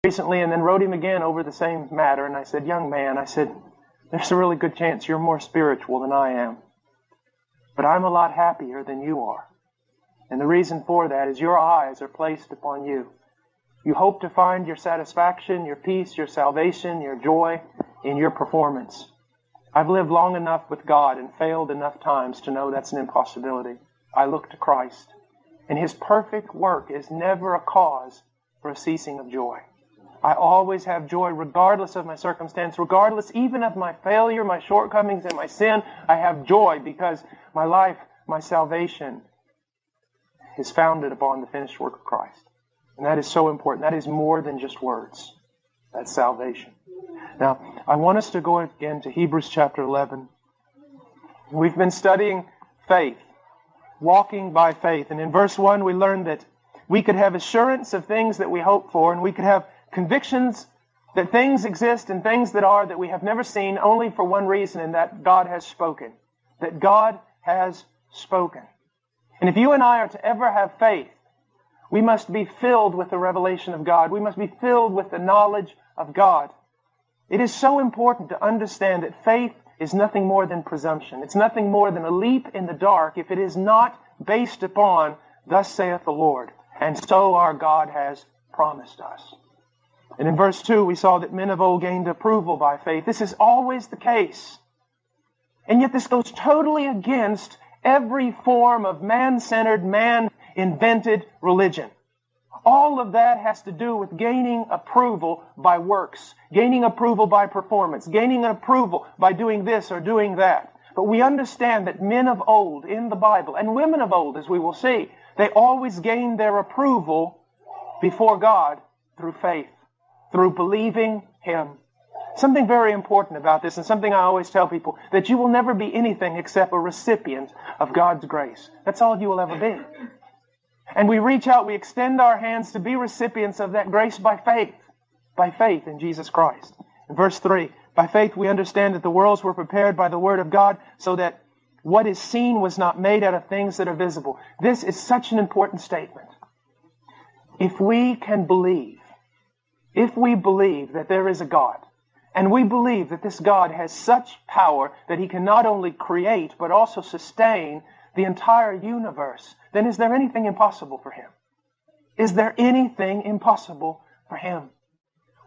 recently and then wrote him again over the same matter. And I said, young man, I said, there's a really good chance you're more spiritual than I am. But I'm a lot happier than you are. And the reason for that is your eyes are placed upon you. You hope to find your satisfaction, your peace, your salvation, your joy in your performance. I've lived long enough with God and failed enough times to know that's an impossibility. I look to Christ. And His perfect work is never a cause for a ceasing of joy. I always have joy regardless of my circumstance, regardless even of my failure, my shortcomings, and my sin. I have joy because my life, my salvation is founded upon the finished work of Christ. And that is so important. That is more than just words. That's salvation. Now, I want us to go again to Hebrews chapter 11. We've been studying faith, walking by faith. And in verse 1, we learned that we could have assurance of things that we hope for, and we could have convictions that things exist and things that are that we have never seen, only for one reason, and that God has spoken. That God has spoken. And if you and I are to ever have faith, we must be filled with the revelation of God. We must be filled with the knowledge of God. It is so important to understand that faith is nothing more than presumption. It's nothing more than a leap in the dark if it is not based upon, thus saith the Lord. And so our God has promised us. And in verse 2, we saw that men of old gained approval by faith. This is always the case. And yet this goes totally against every form of man-centered, man-invented religion. All of that has to do with gaining approval by works, gaining approval by performance, gaining approval by doing this or doing that. But we understand that men of old in the Bible, and women of old, as we will see, they always gained their approval before God through faith, through believing Him. Something very important about this, and something I always tell people, that you will never be anything except a recipient of God's grace. That's all you will ever be. And we reach out, we extend our hands to be recipients of that grace by faith in Jesus Christ. In verse 3, by faith we understand that the worlds were prepared by the Word of God, so that what is seen was not made out of things that are visible. This is such an important statement. If we can believe, if we believe that there is a God, and we believe that this God has such power that He can not only create, but also sustain the entire universe, then is there anything impossible for Him? Is there anything impossible for Him?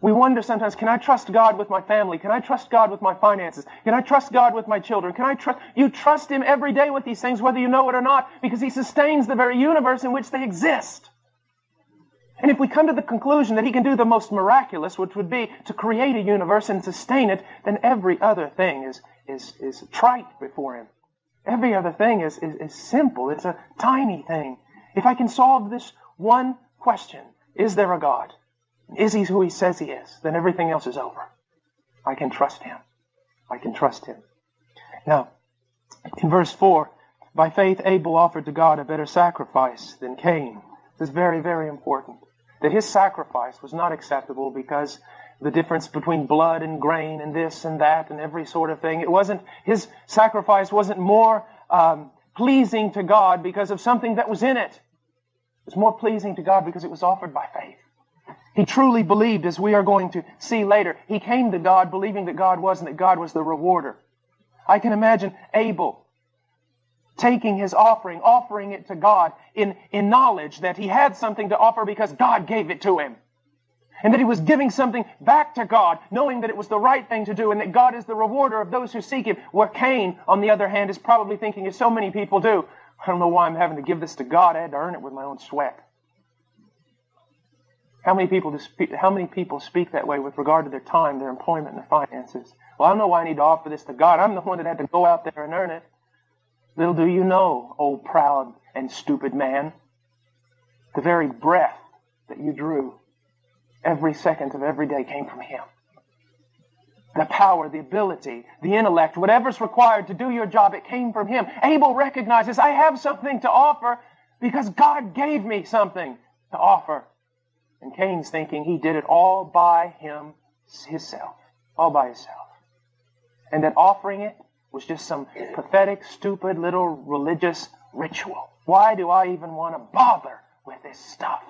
We wonder sometimes, can I trust God with my family? Can I trust God with my finances? Can I trust God with my children? You trust Him every day with these things, whether you know it or not, because He sustains the very universe in which they exist. And if we come to the conclusion that He can do the most miraculous, which would be to create a universe and sustain it, then every other thing is trite before Him. Every other thing is simple. It's a tiny thing. If I can solve this one question, is there a God? Is He who He says He is? Then everything else is over. I can trust Him. I can trust Him. Now, in verse 4, by faith Abel offered to God a better sacrifice than Cain. This is very, very important. That his sacrifice was not acceptable because the difference between blood and grain and this and that and every sort of thing. His sacrifice wasn't more pleasing to God because of something that was in it. It was more pleasing to God because it was offered by faith. He truly believed, as we are going to see later. He came to God believing that God was and that God was the rewarder. I can imagine Abel taking his offering it to God in knowledge that he had something to offer because God gave it to him. And that he was giving something back to God, knowing that it was the right thing to do and that God is the rewarder of those who seek Him. Where Cain, on the other hand, is probably thinking, as so many people do, I don't know why I'm having to give this to God. I had to earn it with my own sweat. How many people speak that way with regard to their time, their employment, and their finances? Well, I don't know why I need to offer this to God. I'm the one that had to go out there and earn it. Little do you know, old proud and stupid man, the very breath that you drew every second of every day came from Him. The power, the ability, the intellect, whatever's required to do your job, it came from Him. Abel recognizes, I have something to offer because God gave me something to offer. And Cain's thinking he did it all by himself. All by himself. And that offering it was just some pathetic, stupid little religious ritual. Why do I even want to bother with this stuff?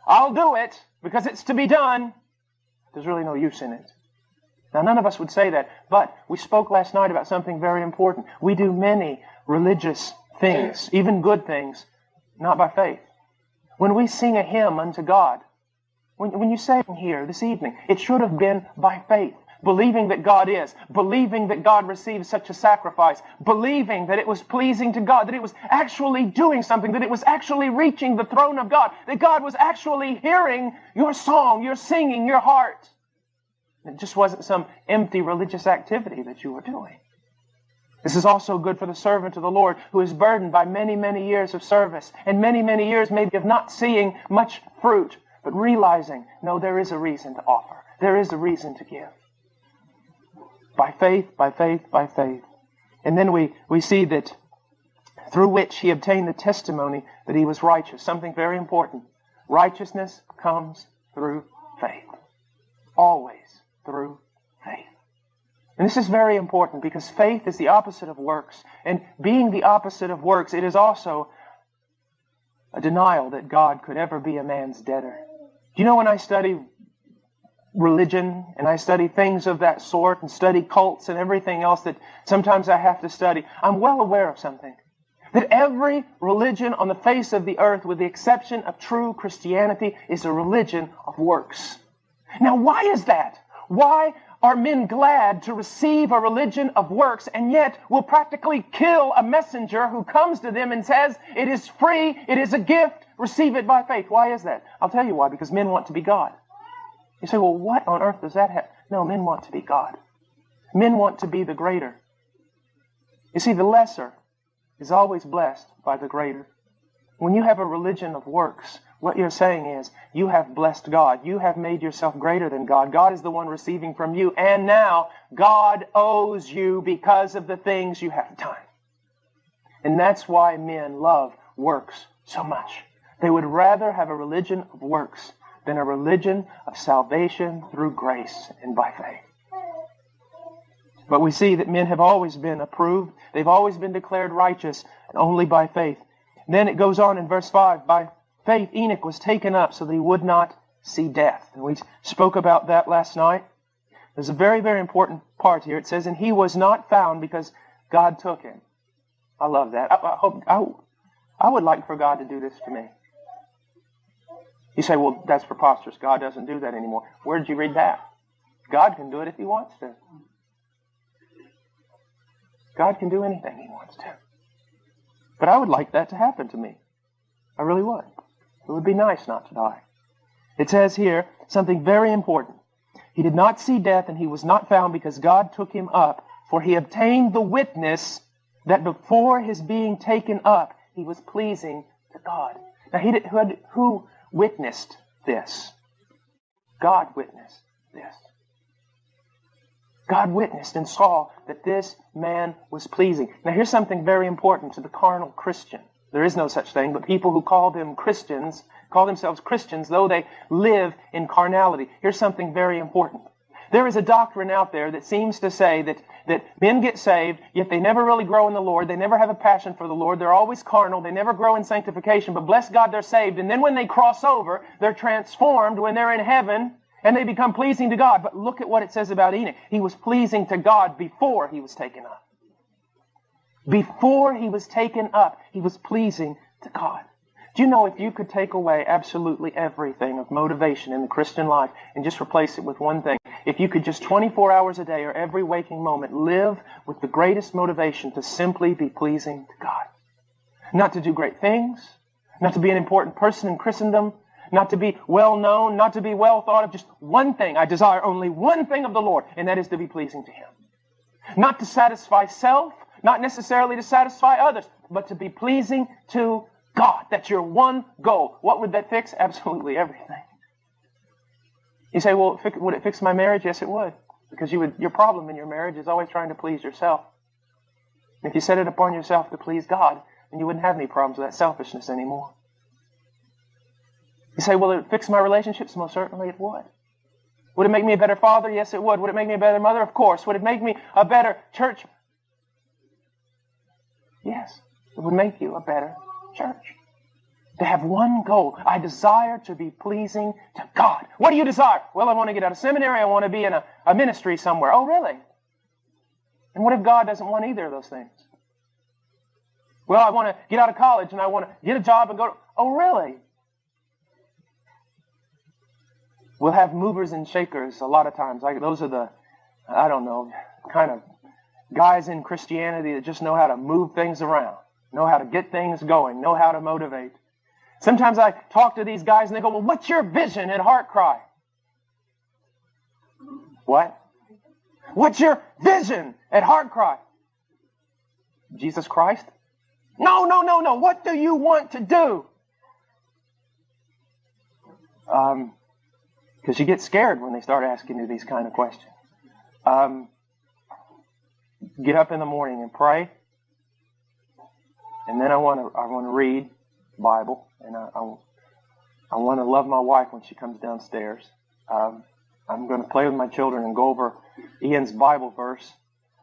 I'll do it because it's to be done. There's really no use in it. Now, none of us would say that, but we spoke last night about something very important. We do many religious things, even good things, not by faith. When we sing a hymn unto God, when you sang here this evening, it should have been by faith, believing that God is, believing that God receives such a sacrifice, believing that it was pleasing to God, that it was actually doing something, that it was actually reaching the throne of God, that God was actually hearing your song, your singing, your heart. It just wasn't some empty religious activity that you were doing. This is also good for the servant of the Lord who is burdened by many, many years of service and many, many years maybe of not seeing much fruit, but realizing, no, there is a reason to offer. There is a reason to give. By faith, by faith, by faith. And then we see that through which he obtained the testimony that he was righteous. Something very important. Righteousness comes through faith. Always through faith. And this is very important because faith is the opposite of works. And being the opposite of works, it is also a denial that God could ever be a man's debtor. Do you know when I study religion and I study things of that sort and study cults and everything else that sometimes I have to study, I'm well aware of something. That every religion on the face of the earth, with the exception of true Christianity, is a religion of works. Now, why is that? Why are men glad to receive a religion of works and yet will practically kill a messenger who comes to them and says, it is free, it is a gift, receive it by faith? Why is that? I'll tell you why, because men want to be God. You say, well, what on earth does that have? No, men want to be God. Men want to be the greater. You see, the lesser is always blessed by the greater. When you have a religion of works, what you're saying is, you have blessed God. You have made yourself greater than God. God is the one receiving from you. And now, God owes you because of the things you have done. And that's why men love works so much. They would rather have a religion of works than a religion of salvation through grace and by faith. But we see that men have always been approved. They've always been declared righteous, and only by faith. And then it goes on in verse 5, by faith Enoch was taken up so that he would not see death. And we spoke about that last night. There's a very, very important part here. It says, and he was not found because God took him. I love that. I would like for God to do this to me. You say, well, that's preposterous. God doesn't do that anymore. Where did you read that? God can do it if he wants to. God can do anything he wants to. But I would like that to happen to me. I really would. It would be nice not to die. It says here something very important. He did not see death and he was not found because God took him up, for he obtained the witness that before his being taken up, he was pleasing to God. Now, who witnessed this? God witnessed this. God witnessed and saw that this man was pleasing. Now, here's something very important to the carnal Christian. There is no such thing, but people who call themselves Christians, though they live in carnality. Here's something very important. There is a doctrine out there that seems to say that men get saved, yet they never really grow in the Lord. They never have a passion for the Lord. They're always carnal. They never grow in sanctification. But bless God, they're saved. And then when they cross over, they're transformed when they're in heaven, and they become pleasing to God. But look at what it says about Enoch. He was pleasing to God before he was taken up. Before he was taken up, he was pleasing to God. Do you know if you could take away absolutely everything of motivation in the Christian life and just replace it with one thing, if you could just 24 hours a day or every waking moment live with the greatest motivation to simply be pleasing to God. Not to do great things, not to be an important person in Christendom, not to be well known, not to be well thought of, just one thing. I desire only one thing of the Lord, and that is to be pleasing to him. Not to satisfy self, not necessarily to satisfy others, but to be pleasing to God. That's your one goal. What would that fix? Absolutely everything. You say, well, would it fix my marriage? Yes, it would. Because your problem in your marriage is always trying to please yourself. And if you set it upon yourself to please God, then you wouldn't have any problems with that selfishness anymore. You say, will it fix my relationships? Most certainly it would. Would it make me a better father? Yes, it would. Would it make me a better mother? Of course. Would it make me a better church? Yes, it would make you a better church. To have one goal. I desire to be pleasing to God. What do you desire? Well, I want to get out of seminary. I want to be in a ministry somewhere. Oh, really? And what if God doesn't want either of those things? Well, I want to get out of college and I want to get a job and go to... Oh, really? We'll have movers and shakers a lot of times. Those are the, I don't know, kind of guys in Christianity that just know how to move things around, know how to get things going, know how to motivate. Sometimes I talk to these guys and they go, well, what's your vision at HeartCry? What? What's your vision at HeartCry? Jesus Christ? No. What do you want to do? Because you get scared when they start asking you these kind of questions. Get up in the morning and pray. And then I want to read the Bible. And I want to love my wife when she comes downstairs. I'm going to play with my children and go over Ian's Bible verse.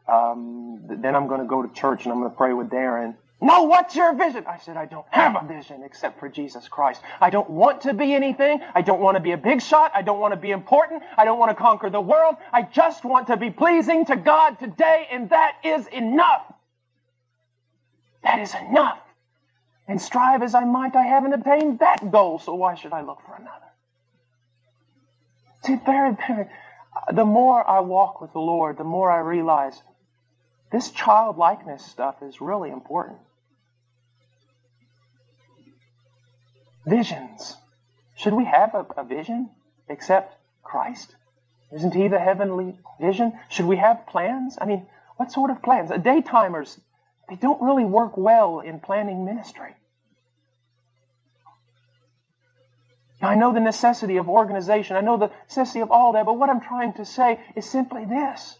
Then I'm going to go to church and I'm going to pray with Darren. No, what's your vision? I said, I don't have a vision except for Jesus Christ. I don't want to be anything. I don't want to be a big shot. I don't want to be important. I don't want to conquer the world. I just want to be pleasing to God today, and that is enough. That is enough. And strive as I might, I haven't attained that goal, so why should I look for another? See, the more I walk with the Lord, the more I realize this childlikeness stuff is really important. Visions. Should we have a vision except Christ? Isn't He the heavenly vision? Should we have plans? I mean, what sort of plans? Daytimers, they don't really work well in planning ministry. Now, I know the necessity of organization. I know the necessity of all that, but what I'm trying to say is simply this.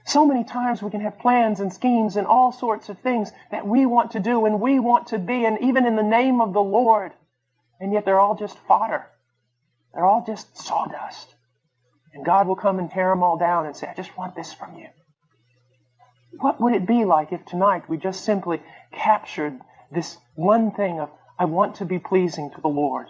So many times we can have plans and schemes and all sorts of things that we want to do and we want to be, and even in the name of the Lord, and yet they're all just fodder. They're all just sawdust. And God will come and tear them all down and say, I just want this from you. What would it be like if tonight we just simply captured this one thing of, I want to be pleasing to the Lord?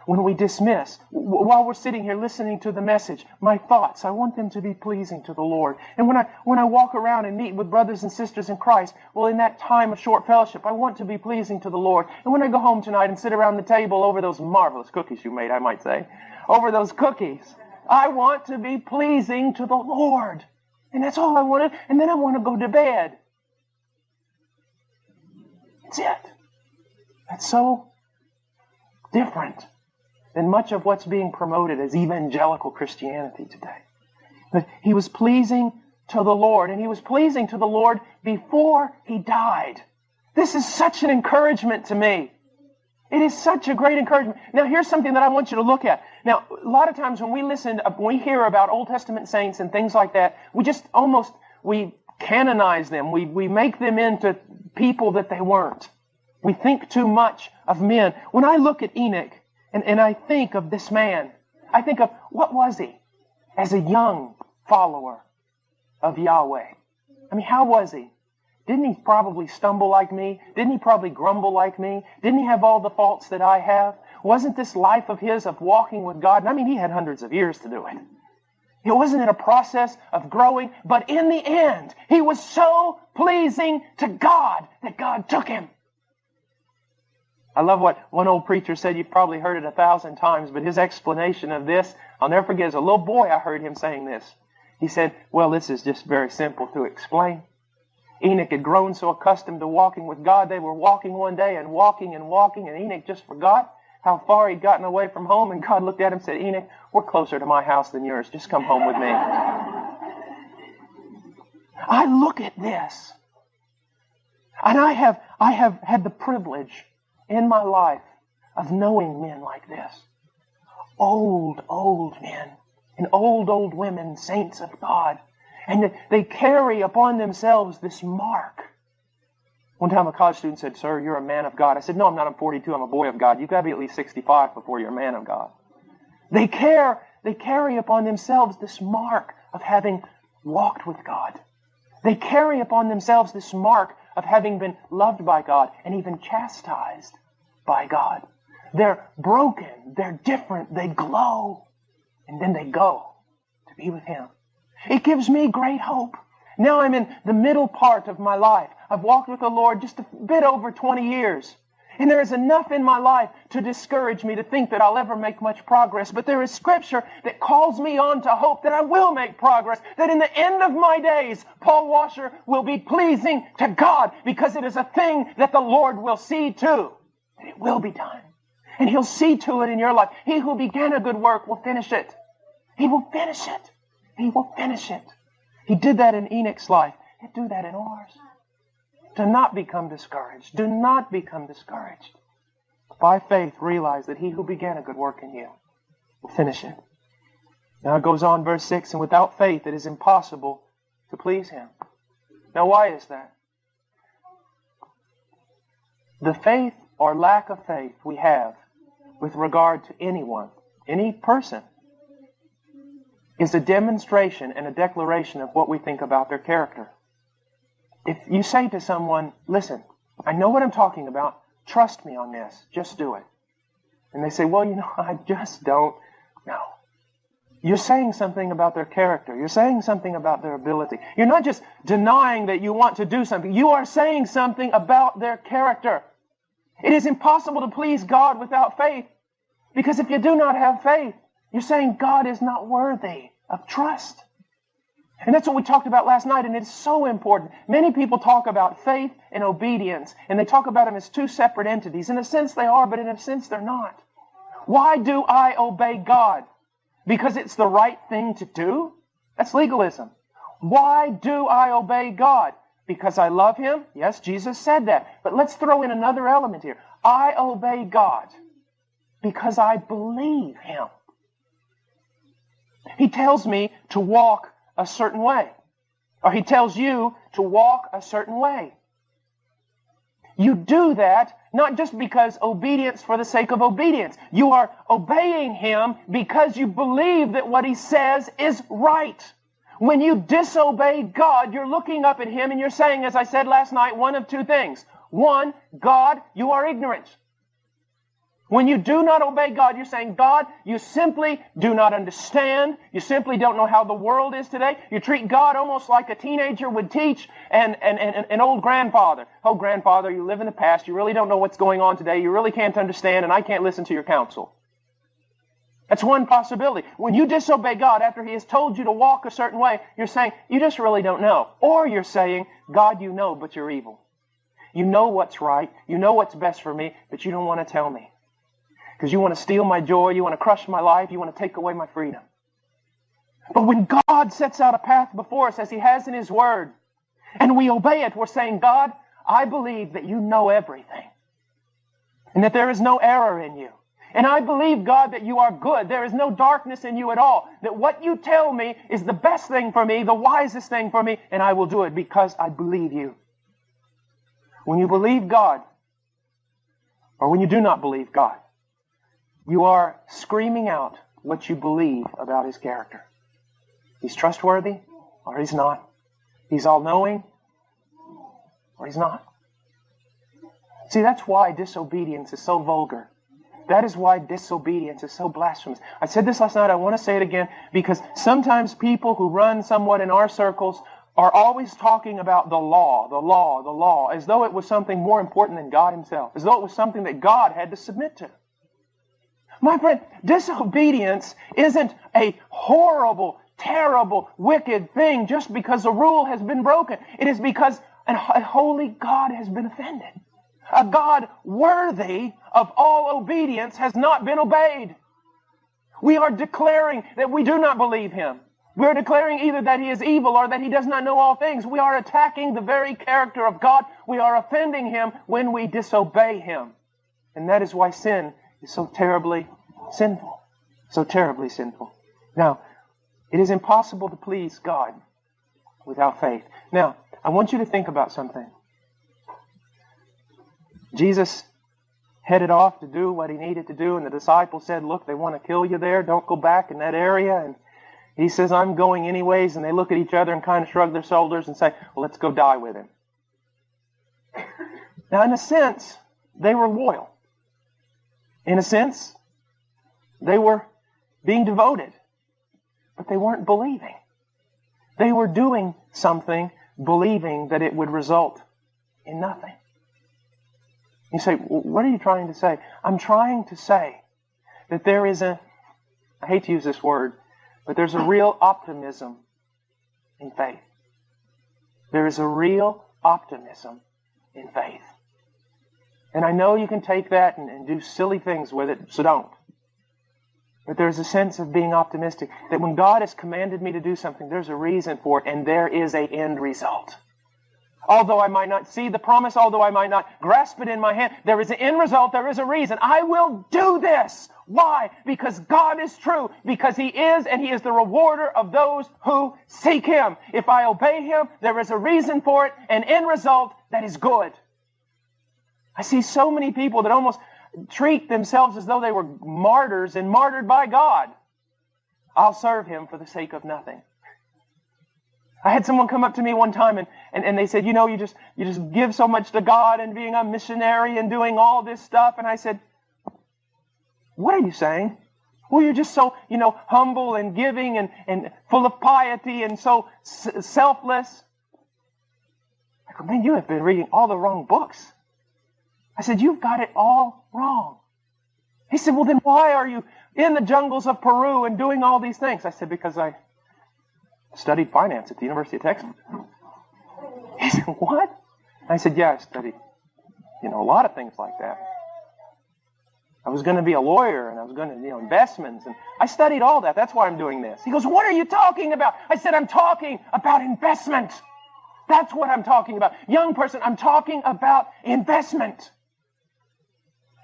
When we dismiss, while we're sitting here listening to the message, my thoughts, I want them to be pleasing to the Lord. And when I walk around and meet with brothers and sisters in Christ, well, in that time of short fellowship, I want to be pleasing to the Lord. And when I go home tonight and sit around the table over those marvelous cookies you made, I might say, over those cookies, I want to be pleasing to the Lord. And that's all I wanted. And then I want to go to bed. That's it. That's so different than much of what's being promoted as evangelical Christianity today. But he was pleasing to the Lord, and he was pleasing to the Lord before he died. This is such an encouragement to me. It is such a great encouragement. Now, here's something that I want you to look at. Now, a lot of times when we hear about Old Testament saints and things like that, we canonize them. We make them into people that they weren't. We think too much of men. When I look at Enoch and I think of this man, I think of what was he as a young follower of Yahweh? I mean, how was he? Didn't he probably stumble like me? Didn't he probably grumble like me? Didn't he have all the faults that I have? Wasn't this life of his of walking with God? And I mean, he had hundreds of years to do it. It wasn't a process of growing, but in the end, he was so pleasing to God that God took him. I love what one old preacher said. You've probably heard it 1,000 times, but his explanation of this, I'll never forget. As a little boy, I heard him saying this. He said, well, this is just very simple to explain. Enoch had grown so accustomed to walking with God, they were walking one day and walking, and Enoch just forgot how far he'd gotten away from home, and God looked at him and said, Enoch, we're closer to my house than yours. Just come home with me. I look at this, and I have had the privilege in my life of knowing men like this. Old men and old women, saints of God. And they carry upon themselves this mark. One time a college student said, sir, you're a man of God. I said, no, I'm not. I'm 42. I'm a boy of God. You've got to be at least 65 before you're a man of God. They carry upon themselves this mark of having walked with God. They carry upon themselves this mark of having been loved by God and even chastised by God. They're broken. They're different. They glow. And then they go to be with Him. It gives me great hope. Now I'm in the middle part of my life. I've walked with the Lord just a bit over 20 years. And there is enough in my life to discourage me to think that I'll ever make much progress. But there is Scripture that calls me on to hope that I will make progress. That in the end of my days, Paul Washer will be pleasing to God, because it is a thing that the Lord will see to. That it will be done. And He'll see to it in your life. He who began a good work will finish it. He will finish it. He will finish it. He did that in Enoch's life. He'll do that in ours. Do not become discouraged. Do not become discouraged. By faith, realize that He who began a good work in you will finish it. Now it goes on, verse 6, and without faith it is impossible to please Him. Now why is that? The faith or lack of faith we have with regard to anyone, any person, is a demonstration and a declaration of what we think about their character. If you say to someone, listen, I know what I'm talking about, trust me on this, just do it. And they say, well, I just don't know. You're saying something about their character. You're saying something about their ability. You're not just denying that you want to do something. You are saying something about their character. It is impossible to please God without faith. Because if you do not have faith, you're saying God is not worthy of trust. And that's what we talked about last night, and it's so important. Many people talk about faith and obedience, and they talk about them as two separate entities. In a sense they are, but in a sense they're not. Why do I obey God? Because it's the right thing to do? That's legalism. Why do I obey God? Because I love Him? Yes, Jesus said that. But let's throw in another element here. I obey God because I believe Him. He tells me to walk a certain way. Or He tells you to walk a certain way. You do that not just because obedience for the sake of obedience. You are obeying Him because you believe that what He says is right. When you disobey God, you're looking up at Him and you're saying, as I said last night, one of two things. One, God, you are ignorant. When you do not obey God, you're saying, God, you simply do not understand. You simply don't know how the world is today. You treat God almost like a teenager would teach an old grandfather. Oh, grandfather, you live in the past. You really don't know what's going on today. You really can't understand, and I can't listen to your counsel. That's one possibility. When you disobey God after He has told you to walk a certain way, you're saying, you just really don't know. Or you're saying, God, you know, but you're evil. You know what's right. You know what's best for me, but you don't want to tell me. Because you want to steal my joy, you want to crush my life, you want to take away my freedom. But when God sets out a path before us, as He has in His Word, and we obey it, we're saying, God, I believe that you know everything. And that there is no error in you. And I believe, God, that you are good. There is no darkness in you at all. That what you tell me is the best thing for me, the wisest thing for me, and I will do it because I believe you. When you believe God, or when you do not believe God, you are screaming out what you believe about His character. He's trustworthy, or He's not. He's all-knowing, or He's not. See, that's why disobedience is so vulgar. That is why disobedience is so blasphemous. I said this last night, I want to say it again, because sometimes people who run somewhat in our circles are always talking about the law, as though it was something more important than God Himself, as though it was something that God had to submit to. My friend, disobedience isn't a horrible, terrible, wicked thing just because a rule has been broken. It is because a holy God has been offended. A God worthy of all obedience has not been obeyed. We are declaring that we do not believe Him. We are declaring either that He is evil or that He does not know all things. We are attacking the very character of God. We are offending Him when we disobey Him. And that is why sin is so terribly sinful. So terribly sinful. Now, it is impossible to please God without faith. Now, I want you to think about something. Jesus headed off to do what He needed to do, and the disciples said, look, they want to kill you there. Don't go back in that area. And He says, I'm going anyways. And they look at each other and kind of shrug their shoulders and say, well, let's go die with Him. Now, in a sense, they were loyal. In a sense, they were being devoted, but they weren't believing. They were doing something, believing that it would result in nothing. You say, what are you trying to say? I'm trying to say that there is I hate to use this word, but there's a real optimism in faith. There is a real optimism in faith. And I know you can take that and do silly things with it, so don't. But there's a sense of being optimistic that when God has commanded me to do something, there's a reason for it, and there is an end result. Although I might not see the promise, although I might not grasp it in my hand, there is an end result, there is a reason. I will do this. Why? Because God is true. Because He is, and He is the rewarder of those who seek Him. If I obey Him, there is a reason for it, an end result that is good. I see so many people that almost treat themselves as though they were martyrs and martyred by God. I'll serve Him for the sake of nothing. I had someone come up to me one time and they said, you just give so much to God and being a missionary and doing all this stuff. And I said, what are you saying? Well, you're just so, humble and giving and full of piety and so selfless. I go, man, you have been reading all the wrong books. I said, you've got it all wrong. He said, well, then why are you in the jungles of Peru and doing all these things? I said, because I studied finance at the University of Texas. He said, what? I said, yeah, I studied, a lot of things like that. I was going to be a lawyer, and I was going to, investments, and I studied all that. That's why I'm doing this. He goes, what are you talking about? I said, I'm talking about investment. That's what I'm talking about. Young person, I'm talking about investment.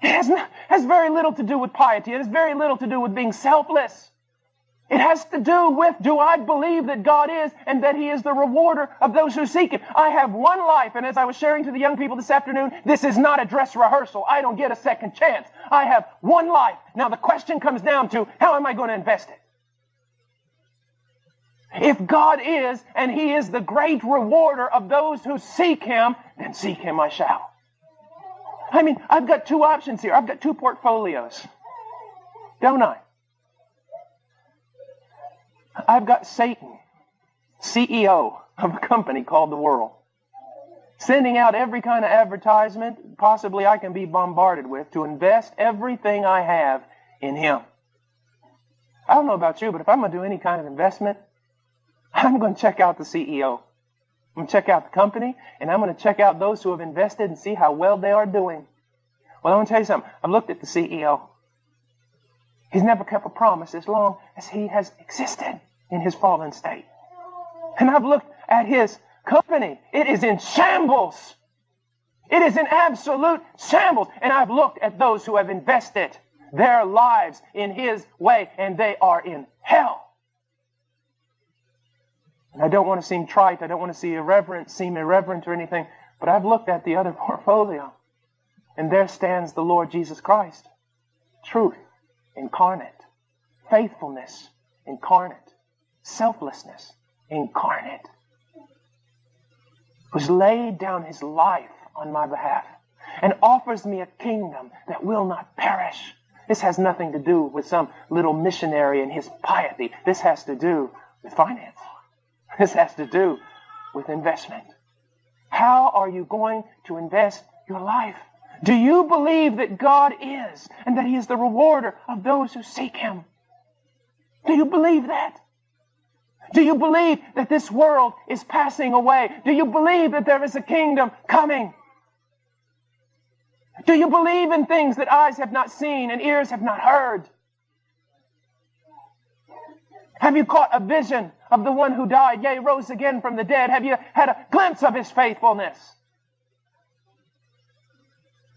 It has very little to do with piety. It has very little to do with being selfless. It has to do with, do I believe that God is and that He is the rewarder of those who seek Him? I have one life, and as I was sharing to the young people this afternoon, this is not a dress rehearsal. I don't get a second chance. I have one life. Now the question comes down to, how am I going to invest it? If God is, and He is the great rewarder of those who seek Him, then seek Him I shall. I've got two options here. I've got two portfolios. Don't I? I've got Satan, CEO of a company called the world, sending out every kind of advertisement possibly I can be bombarded with to invest everything I have in him. I don't know about you, but if I'm going to do any kind of investment, I'm going to check out the CEO. I'm going to check out the company, and I'm going to check out those who have invested and see how well they are doing. Well, I want to tell you something. I've looked at the CEO. He's never kept a promise as long as he has existed in his fallen state. And I've looked at his company. It is in shambles. It is in absolute shambles. And I've looked at those who have invested their lives in his way, and they are in hell. And I don't want to seem trite. I don't want to seem irreverent or anything. But I've looked at the other portfolio, and there stands the Lord Jesus Christ. Truth incarnate. Faithfulness incarnate. Selflessness incarnate. Who's laid down His life on my behalf and offers me a kingdom that will not perish. This has nothing to do with some little missionary and his piety. This has to do with finance. This has to do with investment. How are you going to invest your life? Do you believe that God is and that He is the rewarder of those who seek Him? Do you believe that? Do you believe that this world is passing away? Do you believe that there is a kingdom coming? Do you believe in things that eyes have not seen and ears have not heard? Have you caught a vision of the one who died, yea, rose again from the dead? Have you had a glimpse of His faithfulness?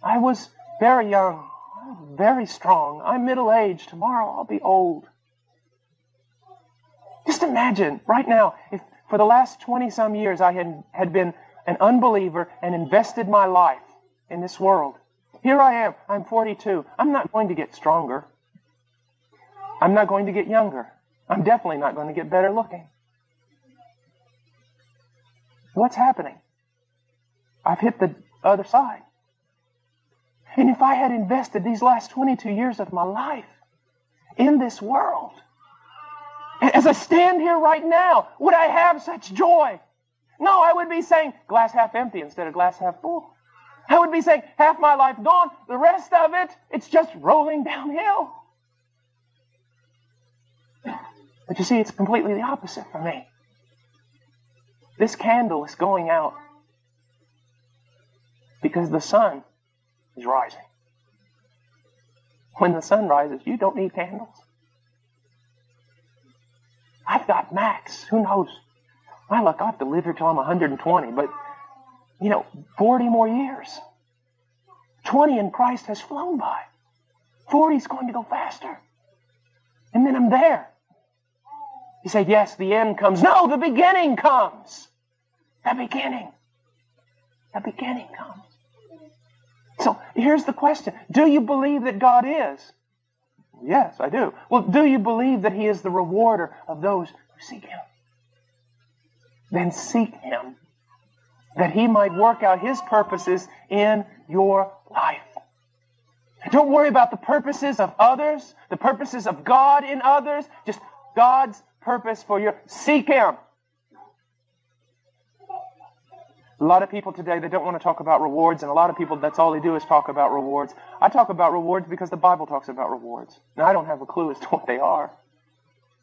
I was very young, very strong. I'm middle-aged. Tomorrow I'll be old. Just imagine right now, if for the last 20-some years I had been an unbeliever and invested my life in this world. Here I am. I'm 42. I'm not going to get stronger. I'm not going to get younger. I'm definitely not going to get better looking. What's happening? I've hit the other side. And if I had invested these last 22 years of my life in this world, as I stand here right now, would I have such joy? No, I would be saying glass half empty instead of glass half full. I would be saying half my life gone, the rest of it, it's just rolling downhill. But you see, it's completely the opposite for me. This candle is going out because the sun is rising. When the sun rises, you don't need candles. I've got max. Who knows? My luck, I'll have to live here till I'm 120, but, 40 more years. 20 in Christ has flown by. 40 is going to go faster. And then I'm there. You say, yes, the end comes. No, the beginning comes. The beginning. The beginning comes. So here's the question. Do you believe that God is? Yes, I do. Well, do you believe that He is the rewarder of those who seek Him? Then seek Him, that He might work out His purposes in your life. Don't worry about the purposes of others, the purposes of God in others, just God's purpose for you. Seek Him. A lot of people today, they don't want to talk about rewards, and a lot of people, that's all they do is talk about rewards. I talk about rewards because the Bible talks about rewards. Now, I don't have a clue as to what they are.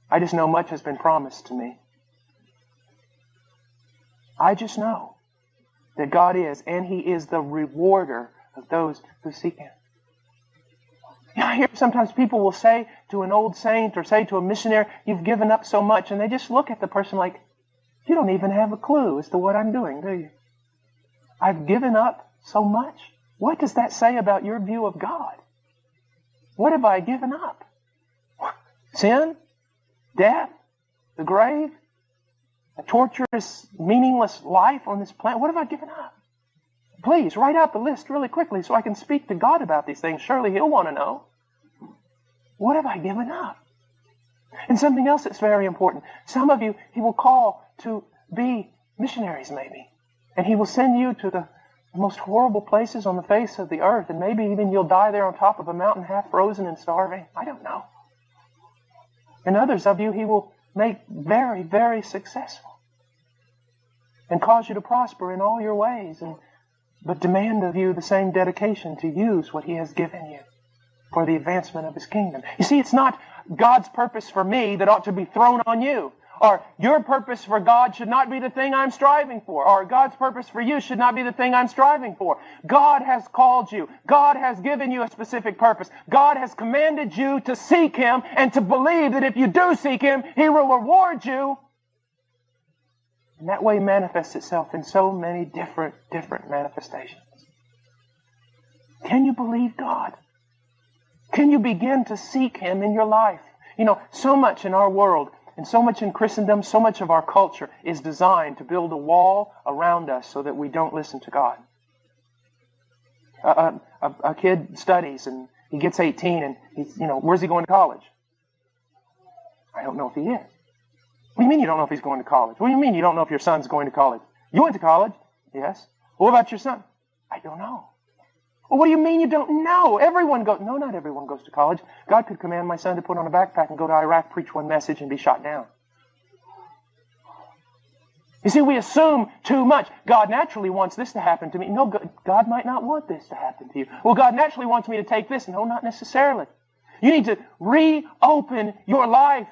I just know much has been promised to me. I just know that God is, and He is the rewarder of those who seek Him. I hear sometimes people will say to an old saint or say to a missionary, you've given up so much, and they just look at the person like, you don't even have a clue as to what I'm doing, do you? I've given up so much. What does that say about your view of God? What have I given up? Sin? Death? The grave? A torturous, meaningless life on this planet? What have I given up? Please, write out the list really quickly so I can speak to God about these things. Surely He'll want to know. What have I given up? And something else that's very important. Some of you, He will call to be missionaries maybe. And He will send you to the most horrible places on the face of the earth. And maybe even you'll die there on top of a mountain half frozen and starving. I don't know. And others of you He will make very, very successful. And cause you to prosper in all your ways. But demand of you the same dedication to use what He has given you for the advancement of His kingdom. You see, it's not God's purpose for me that ought to be thrown on you. Or your purpose for God should not be the thing I'm striving for. Or God's purpose for you should not be the thing I'm striving for. God has called you. God has given you a specific purpose. God has commanded you to seek Him and to believe that if you do seek Him, He will reward you. And that way manifests itself in so many different manifestations. Can you believe God? Can you begin to seek Him in your life? So much in our world and so much in Christendom, so much of our culture is designed to build a wall around us so that we don't listen to God. A kid studies and he gets 18 and he's, where's he going to college? I don't know if he is. What do you mean you don't know if he's going to college? What do you mean you don't know if your son's going to college? You went to college? Yes. What about your son? I don't know. Well, what do you mean you don't know? Everyone goes. No, not everyone goes to college. God could command my son to put on a backpack and go to Iraq, preach one message, and be shot down. You see, we assume too much. God naturally wants this to happen to me. No, God might not want this to happen to you. Well, God naturally wants me to take this. No, not necessarily. You need to reopen your life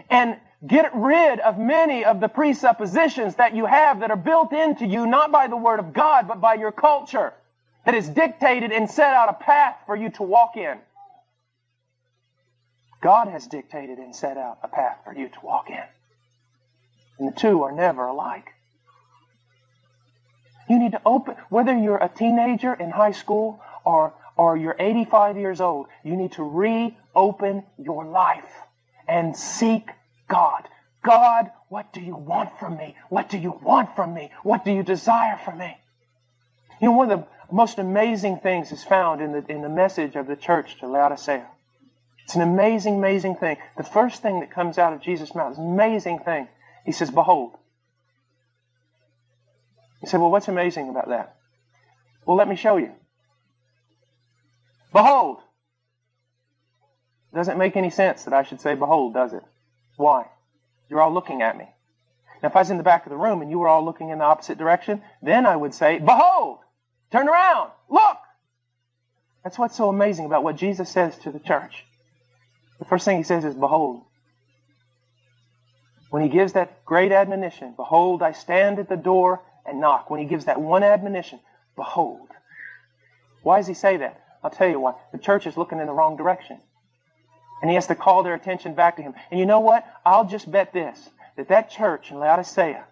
and get rid of many of the presuppositions that you have that are built into you, not by the Word of God, but by your culture, that has dictated and set out a path for you to walk in. God has dictated and set out a path for you to walk in. And the two are never alike. You need to open, whether you're a teenager in high school or you're 85 years old, you need to reopen your life and seek God. God, what do you want from me? What do you want from me? What do you desire from me? One of the most amazing things is found in the message of the church to Laodicea. It's an amazing, amazing thing. The first thing that comes out of Jesus' mouth is an amazing thing. He says, behold. You say, well, what's amazing about that? Well, let me show you. Behold. It doesn't make any sense that I should say behold, does it? Why? You're all looking at me. Now, if I was in the back of the room and you were all looking in the opposite direction, then I would say, behold, turn around, look. That's what's so amazing about what Jesus says to the church. The first thing he says is, behold. When he gives that great admonition, behold, I stand at the door and knock. When he gives that one admonition, behold. Why does he say that? I'll tell you why. The church is looking in the wrong direction. And he has to call their attention back to him. And you know what? I'll just bet this, that church in Laodicea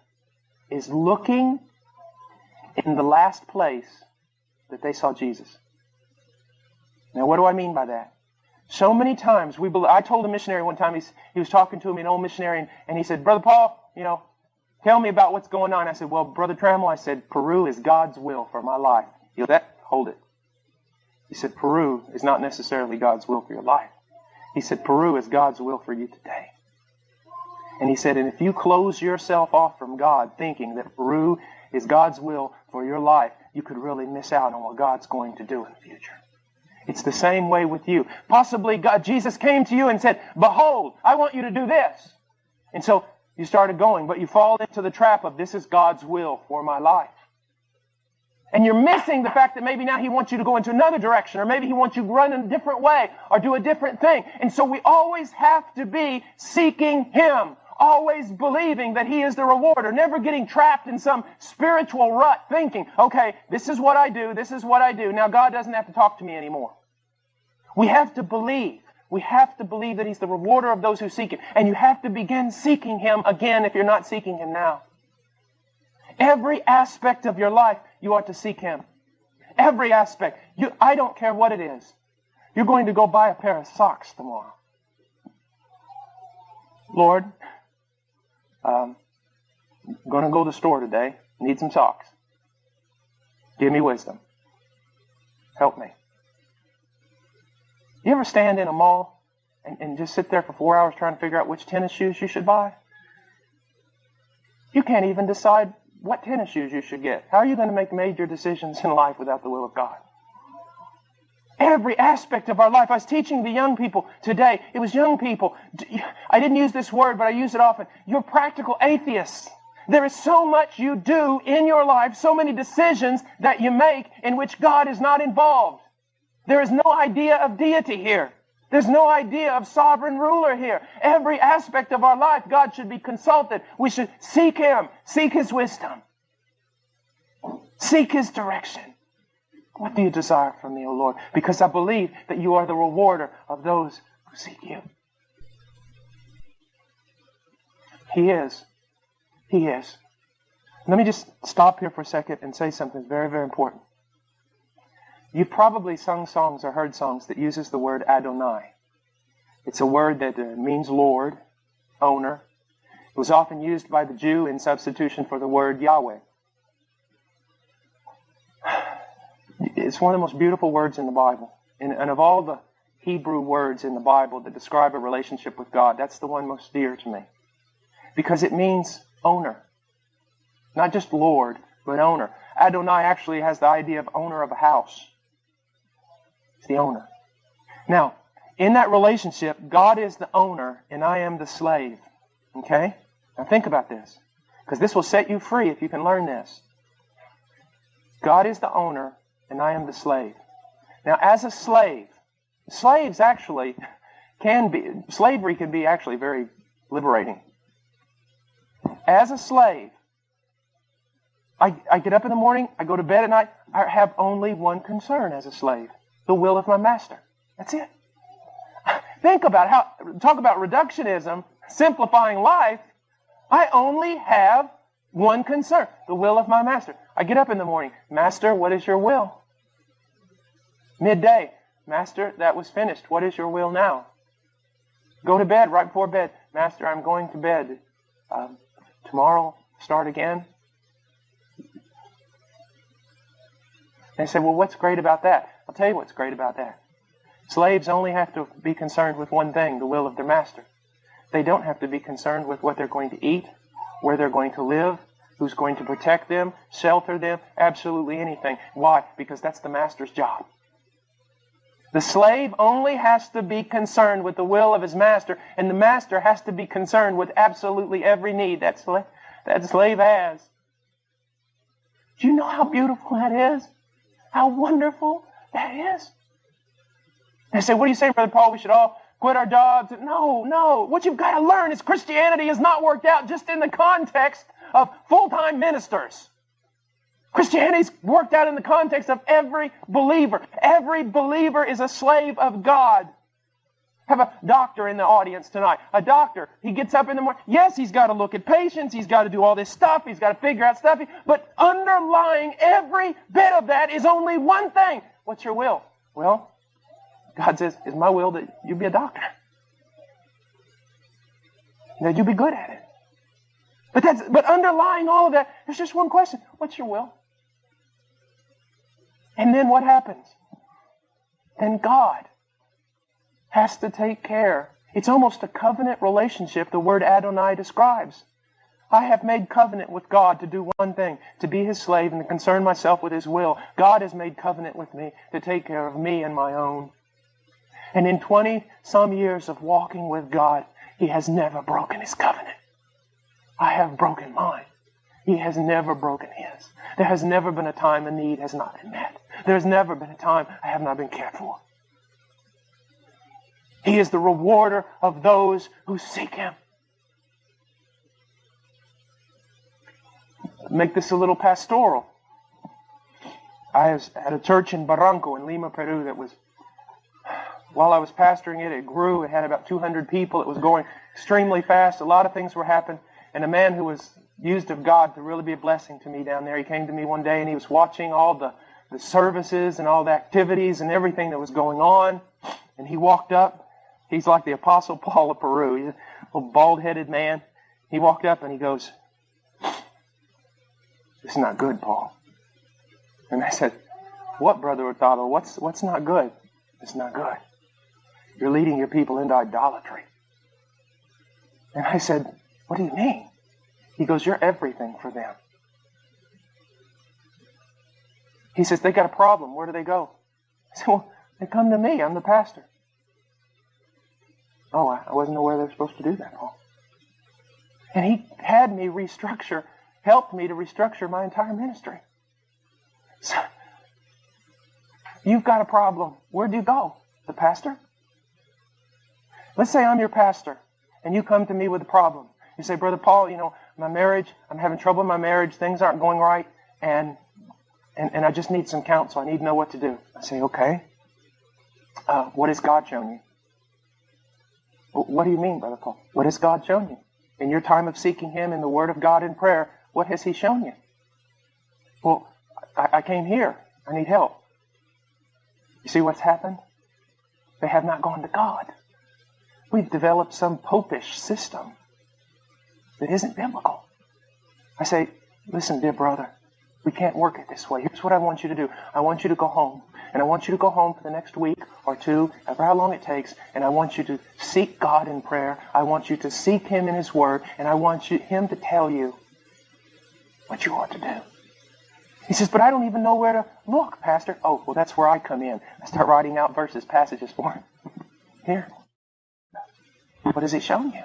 is looking in the last place that they saw Jesus. Now, what do I mean by that? So many times I told a missionary one time, he was talking to me, an old missionary, and he said, Brother Paul, tell me about what's going on. I said, well, Brother Trammell, I said, Peru is God's will for my life. You know that? Hold it. He said, Peru is not necessarily God's will for your life. He said, Peru is God's will for you today. And he said, and if you close yourself off from God thinking that Peru is God's will for your life, you could really miss out on what God's going to do in the future. It's the same way with you. Possibly Jesus came to you and said, behold, I want you to do this. And so you started going, but you fall into the trap of this is God's will for my life. And you're missing the fact that maybe now he wants you to go into another direction, or maybe he wants you to run in a different way or do a different thing. And so we always have to be seeking him, always believing that he is the rewarder, never getting trapped in some spiritual rut thinking, okay, this is what I do, this is what I do. Now God doesn't have to talk to me anymore. We have to believe. We have to believe that he's the rewarder of those who seek him. And you have to begin seeking him again if you're not seeking him now. Every aspect of your life, you ought to seek him. Every aspect. I don't care what it is. You're going to go buy a pair of socks tomorrow. Lord, I'm going to go to the store today. Need some socks. Give me wisdom. Help me. You ever stand in a mall and just sit there for 4 hours trying to figure out which tennis shoes you should buy? You can't even decide what tennis shoes you should get. How are you going to make major decisions in life without the will of God? Every aspect of our life. I was teaching the young people today. It was young people. I didn't use this word, but I use it often. You're practical atheists. There is so much you do in your life, so many decisions that you make in which God is not involved. There is no idea of deity here. There's no idea of sovereign ruler here. Every aspect of our life, God should be consulted. We should seek him, seek his wisdom, seek his direction. What do you desire from me, O Lord? Because I believe that you are the rewarder of those who seek you. He is. He is. Let me just stop here for a second and say something very, very important. You've probably sung songs or heard songs that uses the word Adonai. It's a word that means Lord, owner. It was often used by the Jew in substitution for the word Yahweh. It's one of the most beautiful words in the Bible. And of all the Hebrew words in the Bible that describe a relationship with God, that's the one most dear to me. Because it means owner. Not just Lord, but owner. Adonai actually has the idea of owner of a house. It's the owner. Now, in that relationship, God is the owner and I am the slave. Okay? Now think about this. Because this will set you free if you can learn this. God is the owner and I am the slave. Now, as a slave, slaves actually slavery can be actually very liberating. As a slave, I get up in the morning, I go to bed at night, I have only one concern as a slave. The will of my master. That's it. Think about talk about reductionism, simplifying life. I only have one concern, the will of my master. I get up in the morning, Master, what is your will? Midday, Master, that was finished. What is your will now? Go to bed, right before bed. Master, I'm going to bed. Tomorrow, start again. They say, well, what's great about that? I'll tell you what's great about that. Slaves only have to be concerned with one thing, the will of their master. They don't have to be concerned with what they're going to eat, where they're going to live, who's going to protect them, shelter them, absolutely anything. Why? Because that's the master's job. The slave only has to be concerned with the will of his master, and the master has to be concerned with absolutely every need that slave has. Do you know how beautiful that is? How wonderful that is? They say, what are you saying, Brother Paul? We should all quit our jobs? No. What you've got to learn is Christianity is not worked out just in the context of full-time ministers. Christianity's worked out in the context of every believer. Every believer is a slave of God. Have a doctor in the audience tonight. A doctor, he gets up in the morning. Yes, he's got to look at patients. He's got to do all this stuff. He's got to figure out stuff. But underlying every bit of that is only one thing. What's your will? Well, God says, it's my will that you be a doctor. That you be good at it. But underlying all of that, there's just one question. What's your will? And then what happens? Then God has to take care. It's almost a covenant relationship the word Adonai describes. I have made covenant with God to do one thing, to be His slave and to concern myself with His will. God has made covenant with me to take care of me and my own. And in 20-some years of walking with God, He has never broken His covenant. I have broken mine. He has never broken His. There has never been a time a need has not been met. There has never been a time I have not been cared for. He is the rewarder of those who seek Him. Make this a little pastoral. I was at a church in Barranco in Lima, Peru that was, while I was pastoring it, it grew. It had about 200 people. It was going extremely fast. A lot of things were happening. And a man who was used of God to really be a blessing to me down there, he came to me one day and he was watching all the services and all the activities and everything that was going on. And he walked up. He's like the Apostle Paul of Peru. He's a little bald-headed man. He walked up and he goes, "This is not good, Paul." And I said, "What, Brother Hurtado? What's not good?" "It's not good. You're leading your people into idolatry." And I said, "What do you mean?" He goes, "You're everything for them." He says, "They got a problem. Where do they go?" I said, "Well, they come to me. I'm the pastor." "Oh, I wasn't aware they were supposed to do that, Paul." And he had me helped me to restructure my entire ministry. So, you've got a problem. Where do you go? The pastor? Let's say I'm your pastor, and you come to me with a problem. You say, "Brother Paul, my marriage, I'm having trouble in my marriage, things aren't going right, and I just need some counsel. I need to know what to do." I say, "Okay. What has God shown you?" "What do you mean, Brother Paul? What has God shown you? In your time of seeking Him in the Word of God in prayer, what has He shown you?" "Well, I came here. I need help." You see what's happened? They have not gone to God. We've developed some popish system that isn't biblical. I say, "Listen, dear brother, we can't work it this way. Here's what I want you to do. I want you to go home. And I want you to go home for the next week or two, however how long it takes, and I want you to seek God in prayer. I want you to seek Him in His Word, and I want Him to tell you what you ought to do." He says, "But I don't even know where to look, Pastor." "Oh, well, that's where I come in. I start writing out verses, passages for him. Here. What has He shown you?"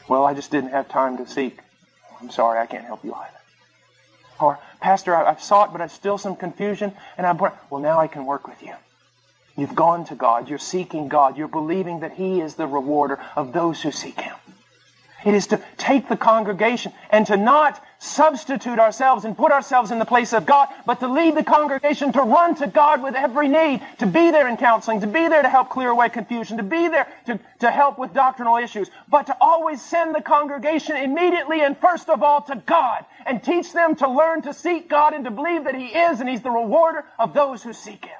"Well, I just didn't have time to seek." "I'm sorry, I can't help you either." Or, "Pastor, I've sought, but there's still some confusion, and well, now I can work with you. You've gone to God. You're seeking God. You're believing that He is the rewarder of those who seek Him. It is to take the congregation and to not substitute ourselves and put ourselves in the place of God, but to lead the congregation to run to God with every need, to be there in counseling, to be there to help clear away confusion, to be there to help with doctrinal issues, but to always send the congregation immediately and first of all to God and teach them to learn to seek God and to believe that He is and He's the rewarder of those who seek Him.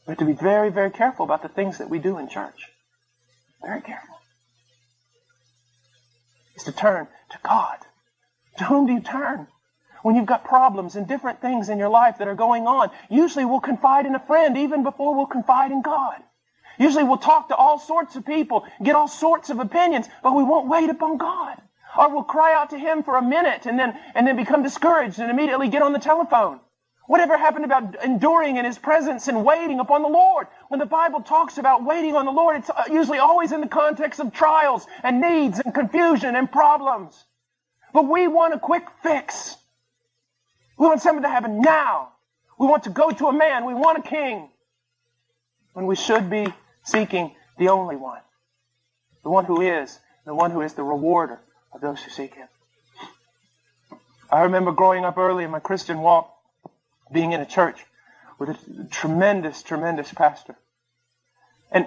We have to be very, very careful about the things that we do in church. Very careful. Is to turn to God. To whom do you turn? When you've got problems and different things in your life that are going on, usually we'll confide in a friend even before we'll confide in God. Usually we'll talk to all sorts of people, get all sorts of opinions, but we won't wait upon God. Or we'll cry out to Him for a minute and then become discouraged and immediately get on the telephone. Whatever happened about enduring in His presence and waiting upon the Lord? When the Bible talks about waiting on the Lord, it's usually always in the context of trials and needs and confusion and problems. But we want a quick fix. We want something to happen now. We want to go to a man. We want a king. When we should be seeking the only one. The one who is the rewarder of those who seek Him. I remember growing up early in my Christian walk, being in a church with a tremendous, tremendous pastor. And